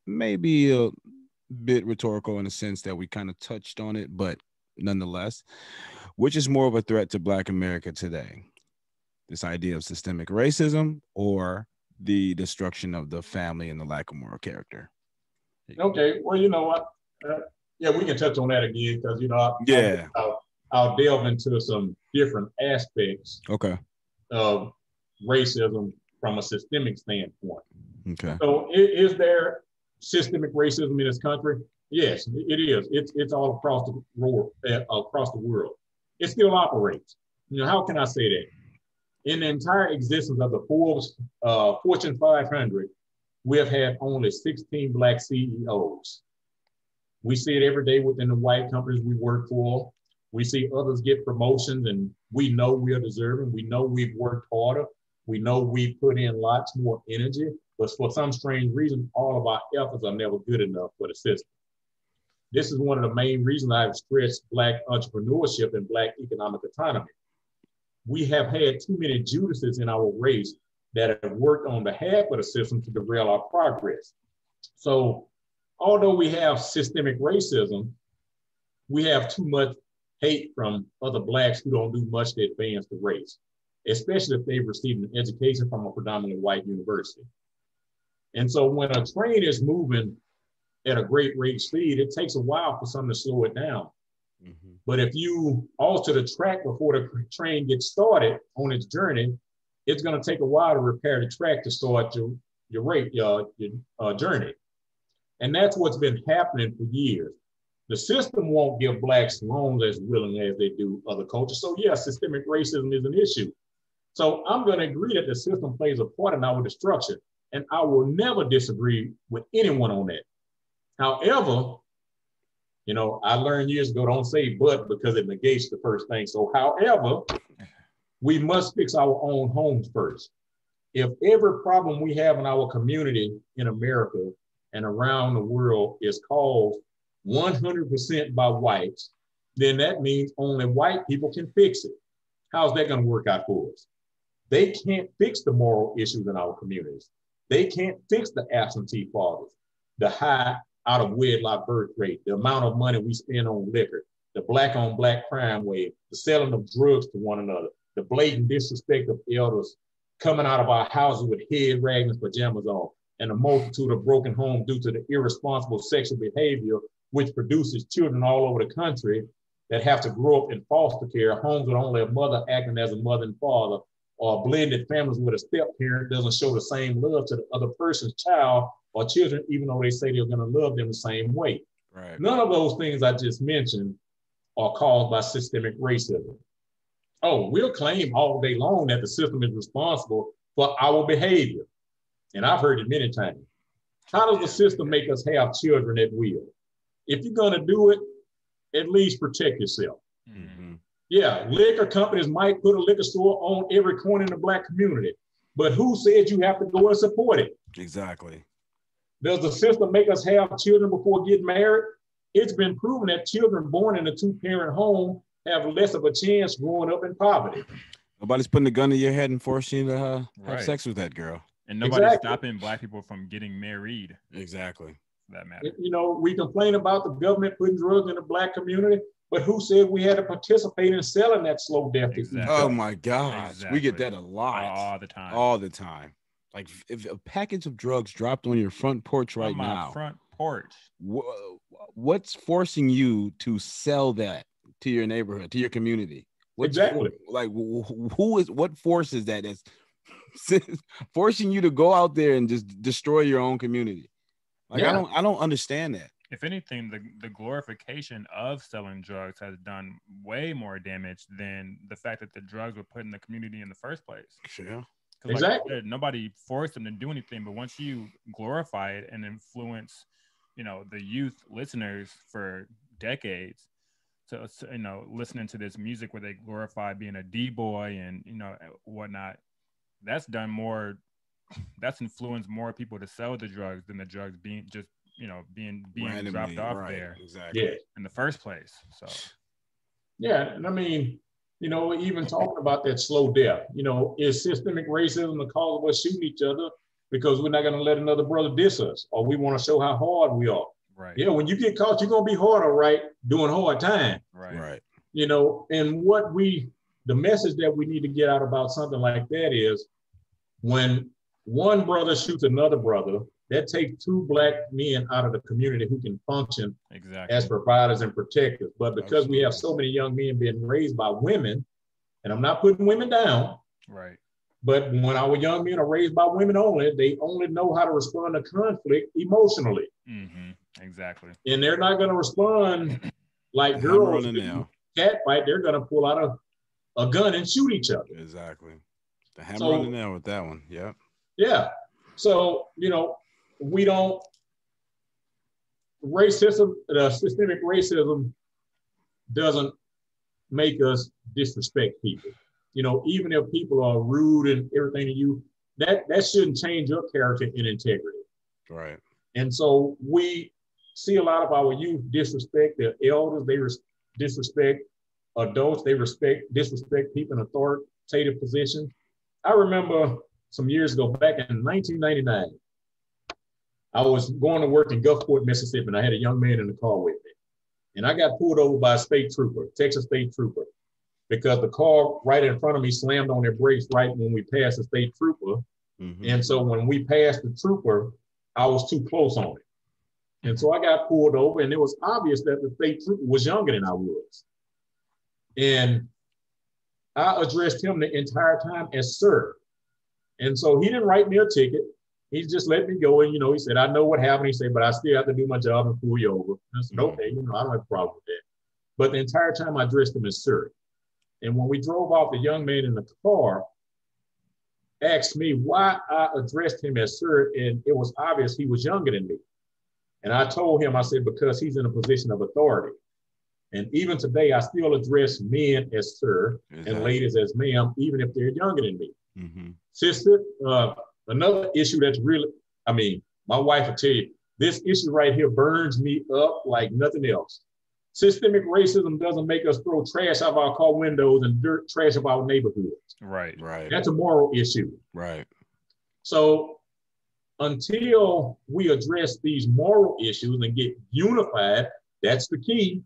maybe a bit rhetorical in the sense that we kind of touched on it, but nonetheless, which is more of a threat to Black America today? This idea of systemic racism or the destruction of the family and the lack of moral character? Okay, well, you know what? We can touch on that again because, I'll delve into some different aspects of racism from a systemic standpoint. Okay. So is there systemic racism in this country? Yes, it is. It's all across the world. It still operates. How can I say that? In the entire existence of the Forbes Fortune 500, we have had only 16 Black CEOs. We see it every day within the white companies we work for. We see others get promotions, and we know we are deserving. We know we've worked harder. We know we put in lots more energy, but for some strange reason, all of our efforts are never good enough for the system. This is one of the main reasons I've stressed Black entrepreneurship and Black economic autonomy. We have had too many Judases in our race that have worked on behalf of the system to derail our progress. So although we have systemic racism, we have too much hate from other Blacks who don't do much to advance the race, especially if they've received an education from a predominantly white university. And so when a train is moving at a great rate speed, it takes a while for something to slow it down. Mm-hmm. But if you alter the track before the train gets started on its journey, it's going to take a while to repair the track to start your journey. And that's what's been happening for years. The system won't give Blacks loans as willingly as they do other cultures. So yes, systemic racism is an issue. So I'm going to agree that the system plays a part in our destruction, and I will never disagree with anyone on that. However, I learned years ago, don't say but, because it negates the first thing. So however, we must fix our own homes first. If every problem we have in our community in America and around the world is caused 100% by whites, then that means only white people can fix it. How's that going to work out for us? They can't fix the moral issues in our communities. They can't fix the absentee fathers. the high out of wedlock birth rate, the amount of money we spend on liquor, the black on black crime wave, the selling of drugs to one another, the blatant disrespect of elders coming out of our houses with head rags and pajamas on, and a multitude of broken homes due to the irresponsible sexual behavior, which produces children all over the country that have to grow up in foster care, homes with only a mother acting as a mother and father, or blended families with a step parent doesn't show the same love to the other person's child or children, even though they say they're going to love them the same way. Right. None of those things I just mentioned are caused by systemic racism. Oh, we'll claim all day long that the system is responsible for our behavior. And I've heard it many times. How does the system make us have children at will? If you're going to do it, at least protect yourself. Mm-hmm. Yeah, liquor companies might put a liquor store on every corner in the Black community, but who said you have to go and support it? Exactly. Does the system make us have children before getting married? It's been proven that children born in a two-parent home have less of a chance growing up in poverty. Nobody's putting a gun to your head and forcing you to have Right. sex with that girl. And nobody's Exactly. stopping Black people from getting married, Exactly. for that matter. You know, we complain about the government putting drugs in the Black community, but who said we had to participate in selling that slow death? Exactly. Oh my God. Exactly. We get that a lot. All the time. All the time. Like if a package of drugs dropped on your front porch right On my now, front porch. what's forcing you to sell that to your neighborhood, to your community? Exactly. What force is that that's forcing you to go out there and just destroy your own community? Like, Yeah. I don't understand that. If anything, the glorification of selling drugs has done way more damage than the fact that the drugs were put in the community in the first place. Yeah. Because Exactly. like I said, nobody forced them to do anything, but once you glorify it and influence, the youth listeners for decades to listening to this music where they glorify being a D-boy and whatnot, that's influenced more people to sell the drugs than the drugs being just being Randomly, dropped off right, there exactly. Yeah. in the first place. So Yeah, and I mean, even talking about that slow death, is systemic racism the cause of us shooting each other because we're not going to let another brother diss us, or we want to show how hard we are? right. Yeah, when you get caught, you're going to be hard, all right, doing hard time. Right. And the message that we need to get out about something like that is when one brother shoots another brother, that takes two Black men out of the community who can function Exactly. as providers and protectors. But because we have so many young men being raised by women, and I'm not putting women down, Right. but when our young men are raised by women only, they only know how to respond to conflict emotionally. Mm-hmm. Exactly. And they're not going to respond like The hammer girls on the do. nail. Catfight, they're going to pull out a gun and shoot each other. Exactly. The hammer on the nail with that one. Yeah. Yeah. So, we don't, systemic racism doesn't make us disrespect people. Even if people are rude and everything to you, that shouldn't change your character and integrity. Right. And so we see a lot of our youth disrespect their elders, they disrespect adults, they disrespect people in authoritative positions. I remember some years ago, back in 1999, I was going to work in Gulfport, Mississippi, and I had a young man in the car with me. And I got pulled over by a state trooper, Texas state trooper, because the car right in front of me slammed on their brakes right when we passed the state trooper. Mm-hmm. And so when we passed the trooper, I was too close on it. And so I got pulled over, and it was obvious that the state trooper was younger than I was. And I addressed him the entire time as sir. And so he didn't write me a ticket. He just let me go. And, he said, I know what happened. He said, but I still have to do my job and pull you over. And I said, okay, I don't have a problem with that. But the entire time I addressed him as sir. And when we drove off, the young man in the car asked me why I addressed him as sir. And it was obvious he was younger than me. And I told him, I said, because he's in a position of authority. And even today, I still address men as sir and ladies as ma'am, even if they're younger than me. Mm-hmm. Sister, another issue that's really, my wife will tell you, this issue right here burns me up like nothing else. Systemic racism doesn't make us throw trash out of our car windows and dirt trash of our neighborhoods. Right. Right. That's a moral issue. Right. So until we address these moral issues and get unified, that's the key,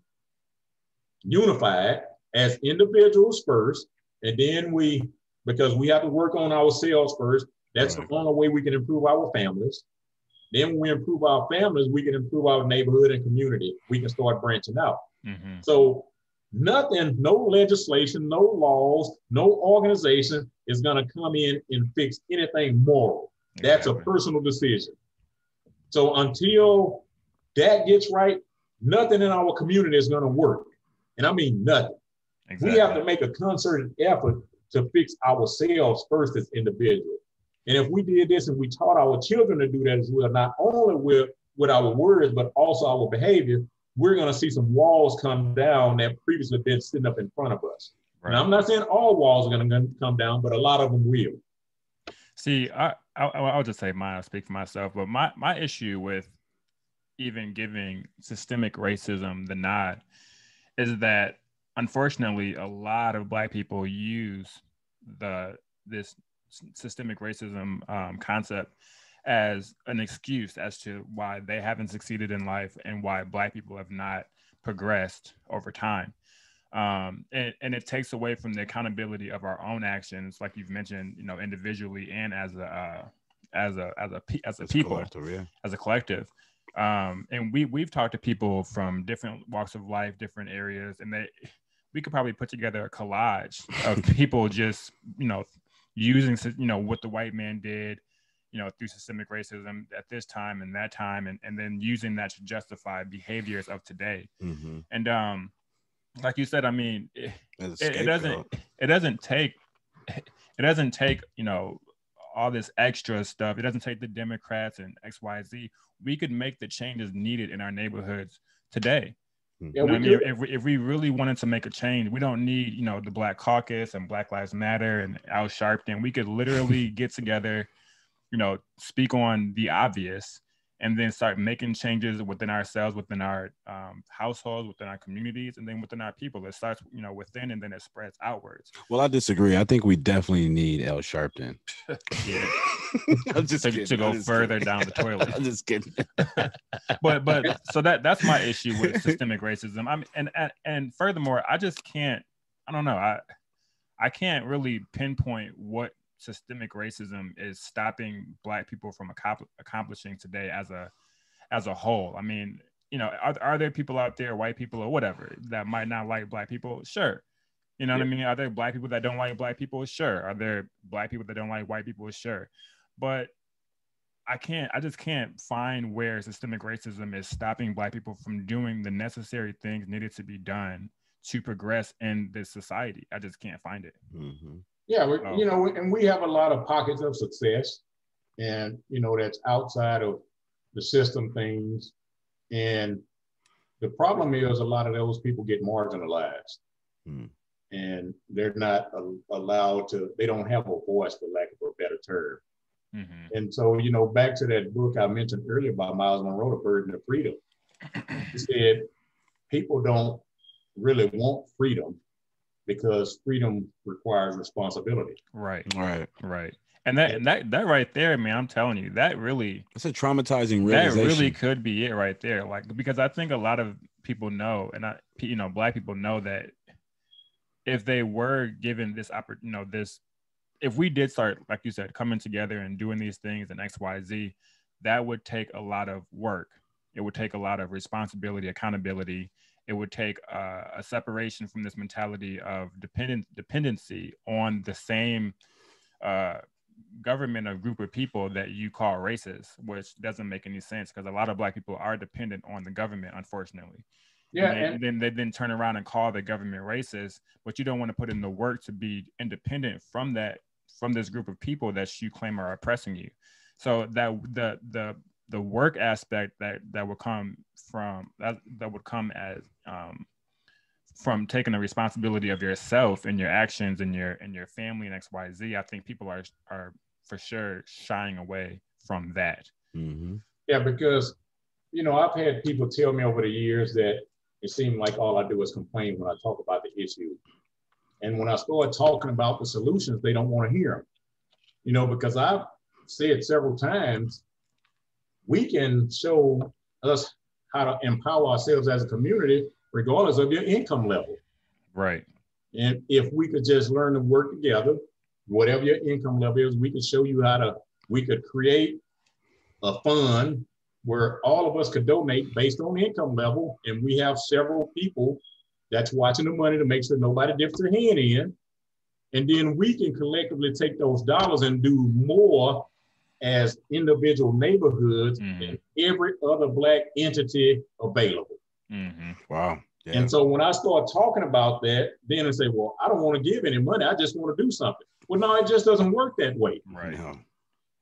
unified as individuals first, and then because we have to work on ourselves first, that's the only way we can improve our families. Then when we improve our families, we can improve our neighborhood and community. We can start branching out. Mm-hmm. So nothing, no legislation, no laws, no organization is going to come in and fix anything moral. That's a personal decision. So until that gets right, nothing in our community is going to work. And I mean nothing. Exactly. We have to make a concerted effort to fix ourselves first as individuals. And if we did this and we taught our children to do that as well, not only with our words, but also our behavior, we're going to see some walls come down that previously been sitting up in front of us. Right. Now, I'm not saying all walls are going to come down, but a lot of them will. See, I'll just say mine, I'll speak for myself, but my issue with even giving systemic racism the nod is that, unfortunately, a lot of Black people use this systemic racism concept as an excuse as to why they haven't succeeded in life and why Black people have not progressed over time. And it takes away from the accountability of our own actions, like you've mentioned, individually and as a people, as a collective. And we've talked to people from different walks of life, different areas, and we could probably put together a collage of people just, using, what the white man did, through systemic racism at this time and that time, and then using that to justify behaviors of today. Mm-hmm. And like you said, I mean, it doesn't take all this extra stuff. It doesn't take the Democrats and XYZ. We could make the changes needed in our neighborhoods today. Yeah, if we really wanted to make a change, we don't need, the Black Caucus and Black Lives Matter and Al Sharpton. We could literally get together, speak on the obvious, and then start making changes within ourselves, within our households, within our communities, and then within our people. It starts, within, and then it spreads outwards. Well, I disagree. I think we definitely need Al Sharpton. Yeah. I'm just to go further down the toilet. I'm just kidding. but so that's my issue with systemic racism. I mean, and furthermore, I just can't. I don't know. I can't really pinpoint what systemic racism is stopping Black people from accomplishing today as a whole. I mean, are there people out there, white people or whatever, that might not like Black people? Sure. You know what I mean? Are there Black people that don't like Black people? Sure. Are there Black people that don't like white people? Sure. But I just can't find where systemic racism is stopping Black people from doing the necessary things needed to be done to progress in this society. I just can't find it. Mm-hmm. Yeah, and we have a lot of pockets of success, and that's outside of the system things. And the problem is a lot of those people get marginalized, and they're not allowed to. They don't have a voice, for lack of a better term. Mm-hmm. And so, back to that book I mentioned earlier by Miles Monroe, The Burden of Freedom. He said people don't really want freedom, because freedom requires responsibility. Right. And that right there, man, I'm telling you, it's a traumatizing realization. That really could be it right there. Like, because I think a lot of people know, and Black people know, that if they were given this opportunity, if we did start, like you said, coming together and doing these things and XYZ, that would take a lot of work. It would take a lot of responsibility, accountability. It would take a separation from this mentality of dependency on the same government or group of people that you call racist, which doesn't make any sense, because a lot of Black people are dependent on the government, unfortunately. Yeah, and then they then turn around and call the government racist, but you don't want to put in the work to be independent from this group of people that you claim are oppressing you. So that the work aspect that would come from that would come as from taking the responsibility of yourself and your actions and your family and XYZ. I think people are for sure shying away from that. Mm-hmm. Yeah, because I've had people tell me over the years that it seemed like all I do is complain when I talk about the issue, and when I start talking about the solutions, they don't want to hear them. Because I've said several times, we can show us how to empower ourselves as a community, regardless of your income level. Right. And if we could just learn to work together, whatever your income level is, we could show you we could create a fund where all of us could donate based on income level. And we have several people that's watching the money to make sure nobody dips their hand in. And then we can collectively take those dollars and do more as individual neighborhoods and every other Black entity available. Wow. Yeah. And so when I start talking about that, then I say, well, I don't want to give any money. I just want to do something. Well, no, it just doesn't work that way. Right. No.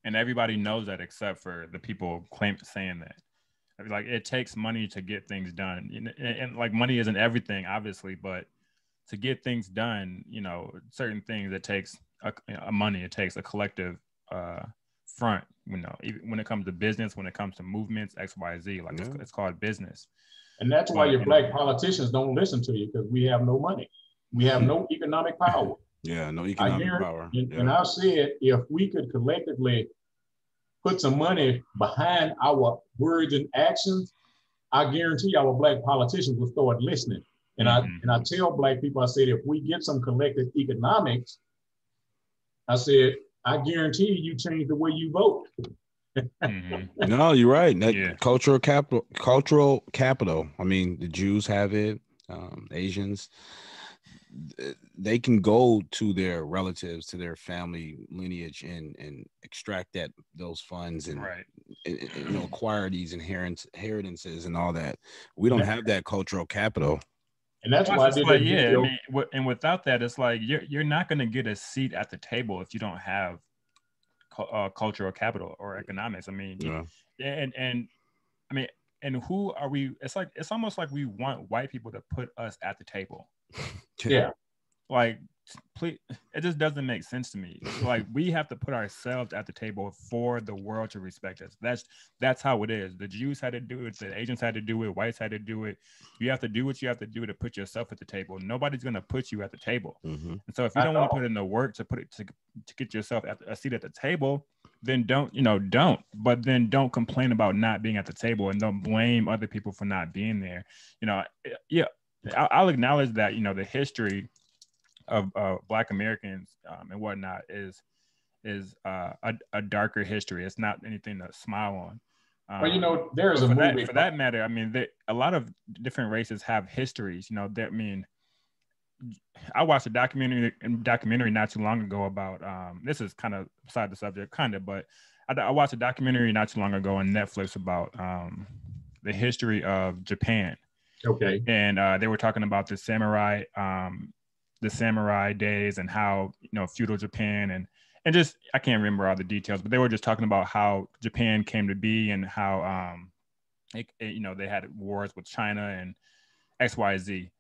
And everybody knows that except for the people saying that. I mean, like, it takes money to get things done. And like, money isn't everything, obviously, but to get things done, you know, certain things, it takes money. It takes a collective front, you know, even when it comes to business, when it comes to movements, X, Y, Z, like it's called business. And that's why your Black politicians don't listen to you, because we have no money. We have no economic power. Yeah, no economic power. And I said, if we could collectively put some money behind our words and actions, I guarantee our Black politicians will start listening. And I tell Black people, I said, if we get some collective economics, I said, I guarantee you change the way you vote. No, you're right. That cultural capital. I mean, the Jews have it, Asians. They can go to their relatives, to their family lineage, and extract those funds and, you know, acquire these inheritances and all that. We don't have that cultural capital. And that's why I did that video. I mean, and without that, it's like you're not going to get a seat at the table if you don't have cultural capital or economics. I mean, and I mean, and who are we? It's almost like we want white people to put us at the table. Yeah. Like, please, it just doesn't make sense to me. Like, we have to put ourselves at the table for the world to respect us. That's how it is. The Jews had to do it. The Asians had to do it. Whites had to do it. You have to do what you have to do to put yourself at the table. Nobody's going to put you at the table. And so if you don't want to put in the work to get yourself at a seat at the table, then don't. But then don't complain about not being at the table, and don't blame other people for not being there. You know, I'll acknowledge that, you know, the history of Black Americans and whatnot is a darker history. It's not anything to smile on. Well, you know, there's a movie for that matter. I mean, a lot of different races have histories. You know, I mean, I watched a documentary not too long ago about this is kind of beside the subject, but I watched a documentary not too long ago on Netflix about the history of Japan. Okay. And they were talking about the samurai days and how, you know, feudal Japan and just, I can't remember all the details, but they were just talking about how Japan came to be and how you know, they had wars with China and XYZ.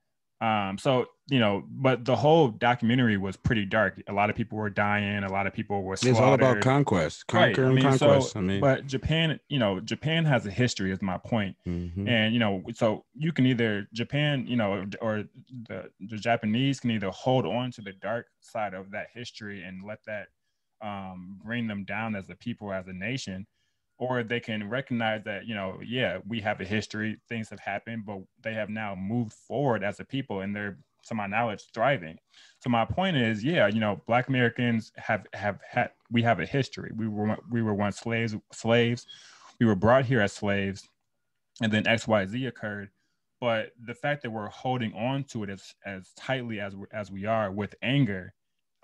So, you know, but the whole documentary was pretty dark. A lot of people were dying. A lot of people were slaughtered. It's all about conquest, conquest. But Japan, you know, Japan has a history, is my point. And, you know, so you can either Japan, you know, or the Japanese can either hold on to the dark side of that history and let that bring them down as a people, as a nation, or they can recognize that, you know, we have a history, things have happened, but they have now moved forward as a people and they're, to my knowledge, thriving. So my point is, you know, Black Americans we have a history. We were once slaves. We were brought here as slaves, and then XYZ occurred. But the fact that we're holding on to it as tightly as we are with anger,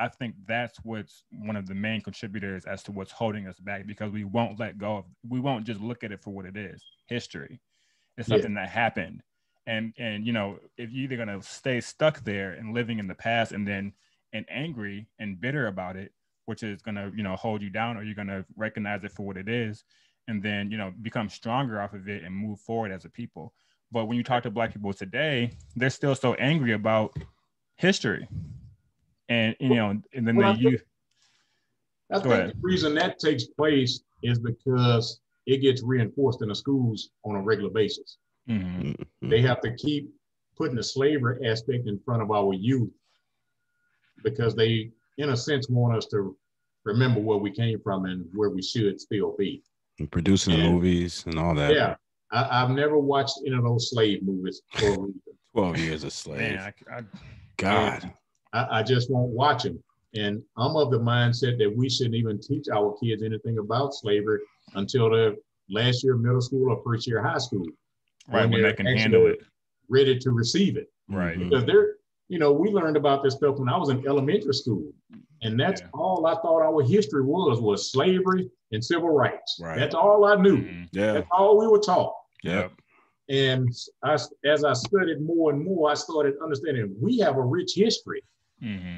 I think that's what's one of the main contributors as to what's holding us back, because we won't let go of, we won't just look at it for what it is, history. It's something that happened. And you know, if you're either going to stay stuck there and living in the past and angry and bitter about it, which is going to, you know, hold you down, or you're going to recognize it for what it is and then, you know, become stronger off of it and move forward as a people. But when you talk to Black people today, they're still so angry about history. And, you know, and then I think the reason that takes place is because it gets reinforced in the schools on a regular basis. They have to keep putting the slavery aspect in front of our youth because they, in a sense, want us to remember where we came from and where we should still be. And producing the movies and all that. Yeah. I've never watched any of those slave movies for a reason. 12 Years a Slave. Man, God. I just won't watch them. And I'm of the mindset that we shouldn't even teach our kids anything about slavery until they're last year middle school or first year high school. Right, when they can handle it. Ready to receive it. Right. Because they're, we learned about this stuff when I was in elementary school. And that's all I thought our history was slavery and civil rights. Right. That's all I knew. Yeah. That's all we were taught. Yep. And as I studied more and more, I started understanding we have a rich history,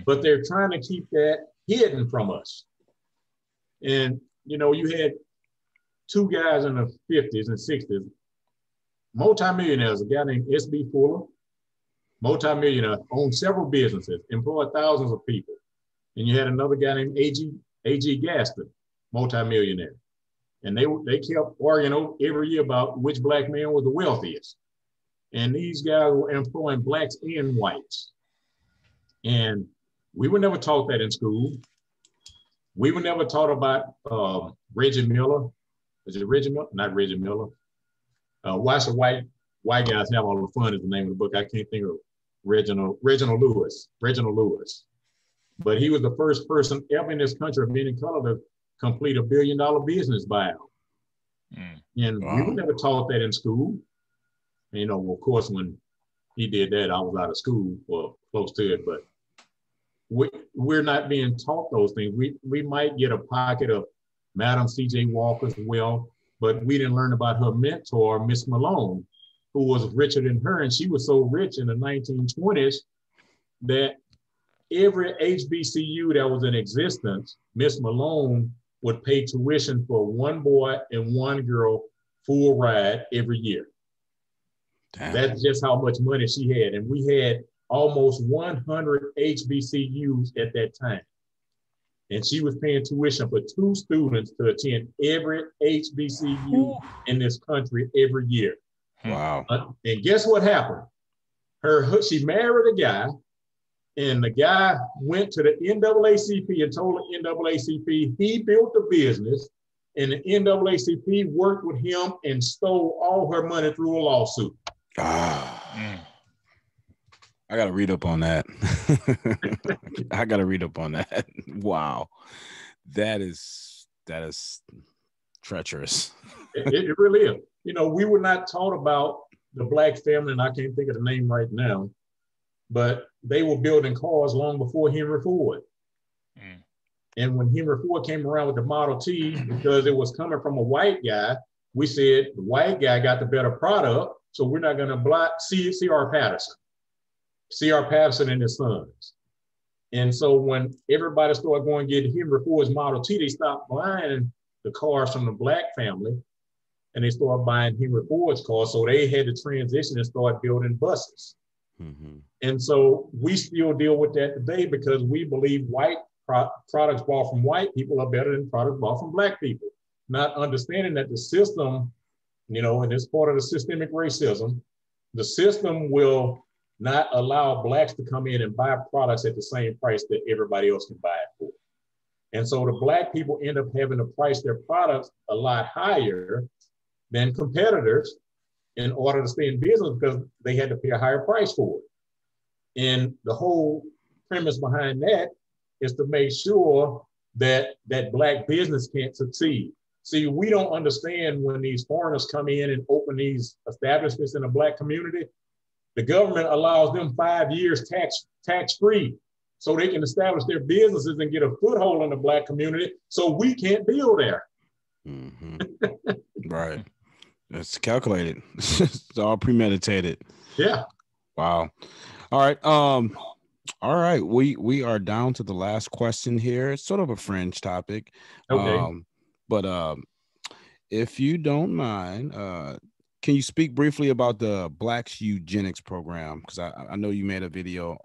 but they're trying to keep that hidden from us. And, you had two guys in the 50s and 60s, multimillionaires, a guy named S.B. Fuller, multimillionaire, owned several businesses, employed thousands of people. And you had another guy named A.G. Gaston, multimillionaire. And they kept arguing every year about which black man was the wealthiest. And these guys were employing blacks and whites. And we were never taught that in school. We were never taught about Reggie Miller. Is it Reggie Miller? Not Reggie Miller. Why Should White Guys Have All the Fun is the name of the book. I can't think of Reginald Lewis. But he was the first person ever in this country of any color to complete $1 billion business buyout. And we were never taught that in school. Of course, when he did that, I was out of school or close to it, but we're not being taught those things. We might get a pocket of Madam C.J. Walker's wealth, but we didn't learn about her mentor, Miss Malone, who was richer than her. And she was so rich in the 1920s that every HBCU that was in existence, Miss Malone would pay tuition for one boy and one girl full ride every year. Damn. That's just how much money she had. And we had almost 100 HBCUs at that time. And she was paying tuition for 2 students to attend every HBCU in this country every year. Wow. And guess what happened? She married a guy, and the guy went to the NAACP and told the NAACP he built the business, and the NAACP worked with him and stole all her money through a lawsuit. I got to read up on that. Wow. That is treacherous. It really is. We were not taught about the black family, and I can't think of the name right now, but they were building cars long before Henry Ford. And when Henry Ford came around with the Model T, because it was coming from a white guy, we said the white guy got the better product, so we're not going to block C.R. Patterson and his sons. And so when everybody started going to get Henry Ford's Model T, they stopped buying the cars from the black family, and they started buying Henry Ford's cars. So they had to transition and start building buses. And so we still deal with that today because we believe white products bought from white people are better than products bought from black people. Not understanding that the system, and it's part of the systemic racism, the system will not allow blacks to come in and buy products at the same price that everybody else can buy it for. And so the black people end up having to price their products a lot higher than competitors in order to stay in business because they had to pay a higher price for it. And the whole premise behind that is to make sure that black business can't succeed. See, we don't understand when these foreigners come in and open these establishments in the black community, the government allows them 5 years tax-free so they can establish their businesses and get a foothold in the black community so we can't build there. Right. It's calculated. It's all premeditated. Yeah. Wow. All right. All right. We are down to the last question here. It's sort of a fringe topic. Okay. But if you don't mind, can you speak briefly about the Blacks Eugenics program? Because I know you made a video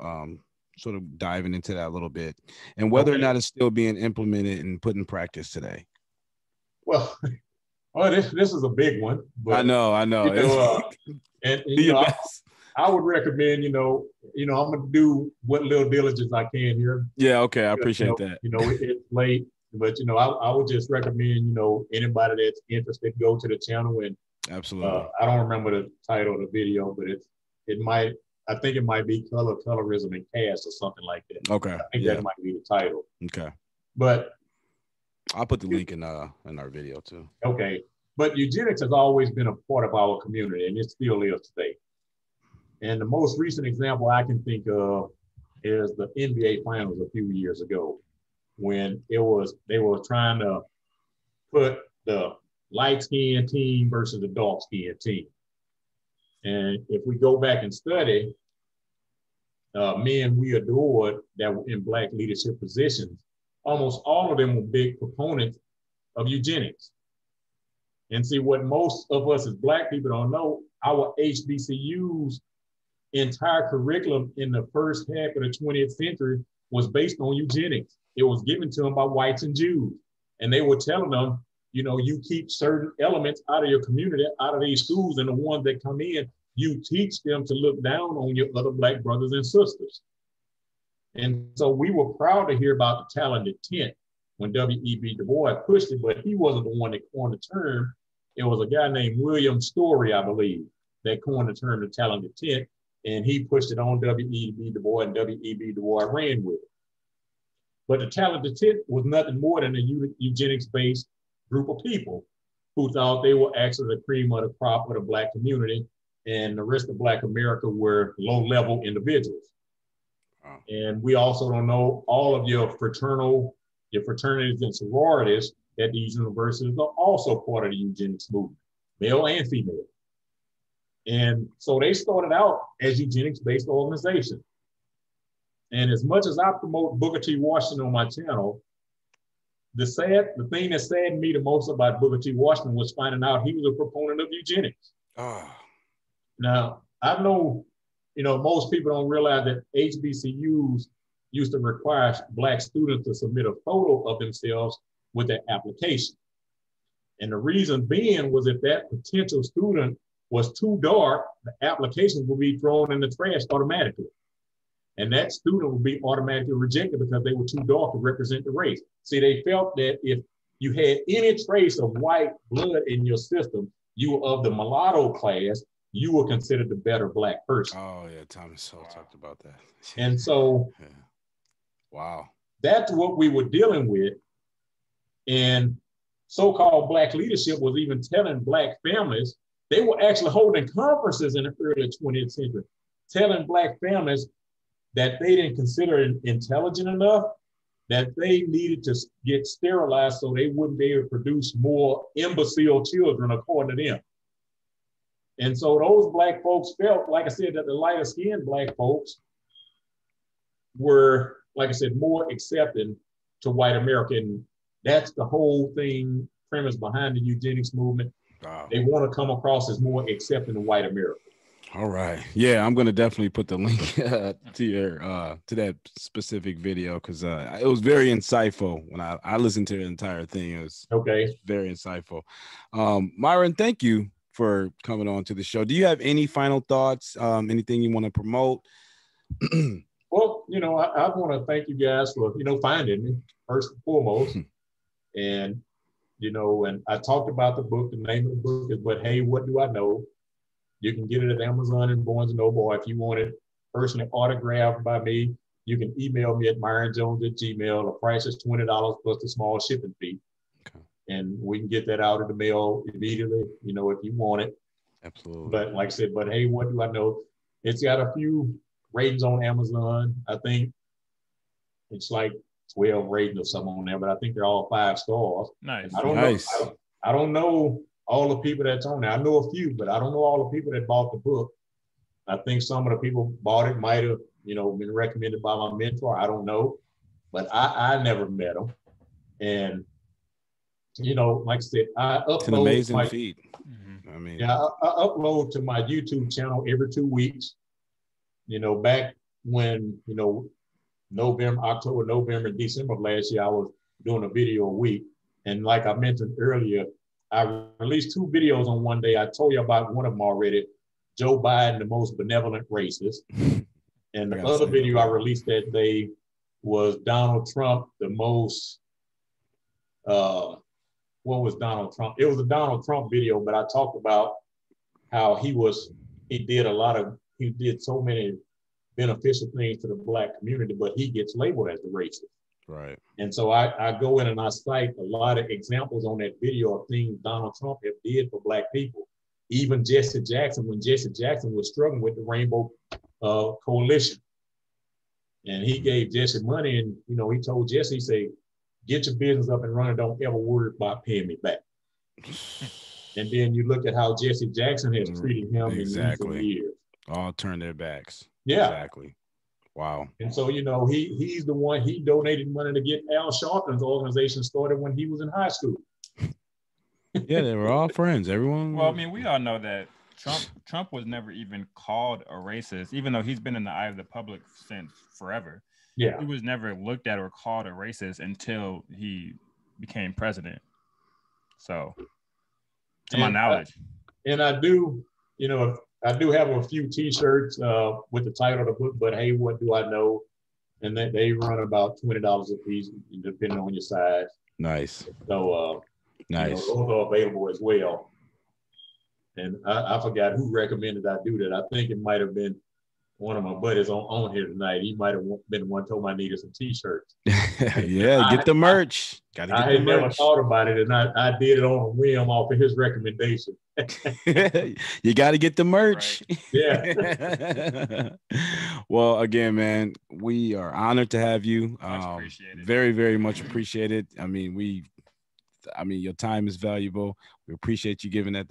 sort of diving into that a little bit, and whether or not it's still being implemented and put in practice today. Well, this is a big one. But, I know. I would recommend, I'm going to do what little diligence I can here. Yeah, okay. I appreciate that. It's late. But you know, I would just recommend, you know, anybody that's interested, go to the channel. And absolutely, I don't remember the title of the video, but I think it might be colorism and caste or something like that. Okay, I think that might be the title. Okay, but I'll put the link in our video too. Okay, but eugenics has always been a part of our community, and it still is today. And the most recent example I can think of is the NBA Finals a few years ago, when they were trying to put the light-skinned team versus the dark-skinned team. And if we go back and study, men we adored that were in Black leadership positions, almost all of them were big proponents of eugenics. And see, what most of us as Black people don't know, our HBCU's entire curriculum in the first half of the 20th century was based on eugenics. It was given to them by whites and Jews. And they were telling them, you know, you keep certain elements out of your community, out of these schools, and the ones that come in, you teach them to look down on your other Black brothers and sisters. And so we were proud to hear about the talented tent when W.E.B. Du Bois pushed it, but he wasn't the one that coined the term. It was a guy named William Story, I believe, that coined the term the talented tent, and he pushed it on W.E.B. Du Bois, and W.E.B. Du Bois ran with it. But the talented tent was nothing more than a eugenics-based group of people who thought they were actually the cream of the crop of the Black community, and the rest of Black America were low-level individuals. Wow. And we also don't know all of your fraternities and sororities at these universities are also part of the eugenics movement, male and female. And so they started out as eugenics-based organizations. And as much as I promote Booker T. Washington on my channel, the thing that saddened me the most about Booker T. Washington was finding out he was a proponent of eugenics. Oh. Now, I know, you know, most people don't realize that HBCUs used to require Black students to submit a photo of themselves with their application. And the reason being was if that potential student was too dark, the application would be thrown in the trash automatically. And that student would be automatically rejected because they were too dark to represent the race. See, they felt that if you had any trace of white blood in your system, you were of the mulatto class, you were considered the better Black person. Oh yeah, Thomas Sowell talked about that. And so, yeah. Wow, that's what we were dealing with. And so-called Black leadership was even telling Black families, they were actually holding conferences in the early 20th century, telling Black families that they didn't consider it intelligent enough, that they needed to get sterilized so they wouldn't be able to produce more imbecile children, according to them. And so those Black folks felt, like I said, that the lighter skinned Black folks were, like I said, more accepting to white America. And that's the whole thing, premise behind the eugenics movement. Wow. They want to come across as more accepting to white America. All right. Yeah, I'm going to definitely put the link to that specific video because it was very insightful when I listened to the entire thing. It was very insightful. Myran, thank you for coming on to the show. Do you have any final thoughts? Anything you want to promote? Well, you know, I want to thank you guys for, you know, finding me first and foremost. And, you know, and I talked about the book. The name of the book is But Hey, What Do I Know? You can get it at Amazon and Barnes & Noble. If you want it personally autographed by me, you can email me at myronjones@gmail.com. The price is $20 plus the small shipping fee. Okay. And we can get that out of the mail immediately, you know, if you want it. Absolutely. But like I said, But Hey, What Do I Know? It's got a few ratings on Amazon. I think it's like 12 ratings or something on there, but I think they're all 5 stars. Nice. I don't know all the people that's on there. I know a few, but I don't know all the people that bought the book. I think some of the people bought it might have, you know, been recommended by my mentor. I don't know, but I never met them. And, you know, like I said, I upload. It's an amazing feat. I mean, yeah, I upload to my YouTube channel every 2 weeks. You know, back when, you know, October, November, December of last year, I was doing a video a week. And like I mentioned earlier, I released 2 videos on one day. I told you about one of them already, Joe Biden, the most benevolent racist. And the other video I released that day was Donald Trump, the most what was Donald Trump? It was a Donald Trump video, but I talked about how he did so many beneficial things to the Black community, but he gets labeled as the racist. Right. And so I go in and I cite a lot of examples on that video of things Donald Trump have did for Black people. Even Jesse Jackson, when Jesse Jackson was struggling with the Rainbow Coalition. And he gave Jesse money, and he told Jesse, he said, get your business up and running, don't ever worry about paying me back. And then you look at how Jesse Jackson has treated him in recent years. All turned their backs. Yeah. Exactly. Wow. And so, he's the one, he donated money to get Al Sharpton's organization started when he was in high school. Yeah, they were all friends. Everyone. Well, I mean, we all know that Trump was never even called a racist, even though he's been in the eye of the public since forever. Yeah. He was never looked at or called a racist until he became president. So, to my knowledge. I do have a few T-shirts with the title of the book, but hey, what do I know? And they run about $20 a piece, depending on your size. Nice. So, nice. Those are available as well. And I forgot who recommended I do that. I think it might have been one of my buddies on here tonight. He might have been the one who told me I needed some T-shirts. Yeah, get the merch. Gotta get I had never thought about it, and I did it on a whim off of his recommendation. You got to get the merch. Right. Yeah. Well, again, man, we are honored to have you. Much appreciated. Very, very much appreciated. I mean, your time is valuable. We appreciate you giving us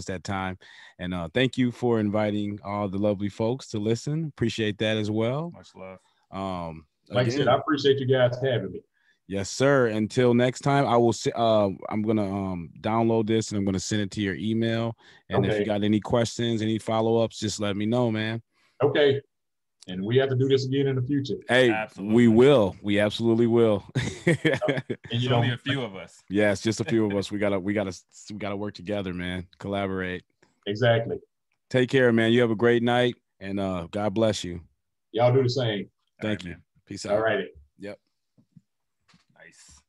that time. And thank you for inviting all the lovely folks to listen. Appreciate that as well. Much love. Like I said, I appreciate you guys having me. Yes, sir. Until next time, I will. I'm gonna download this and I'm gonna send it to your email. And if you got any questions, any follow-ups, just let me know, man. Okay. And we have to do this again in the future. Hey, absolutely. We will. We absolutely will. And only a few of us. Yes, just a few of us. We gotta work together, man. Collaborate. Exactly. Take care, man. You have a great night, and God bless you. Y'all do the same. Thank you. Man. Peace out. All righty. Yep. Nice.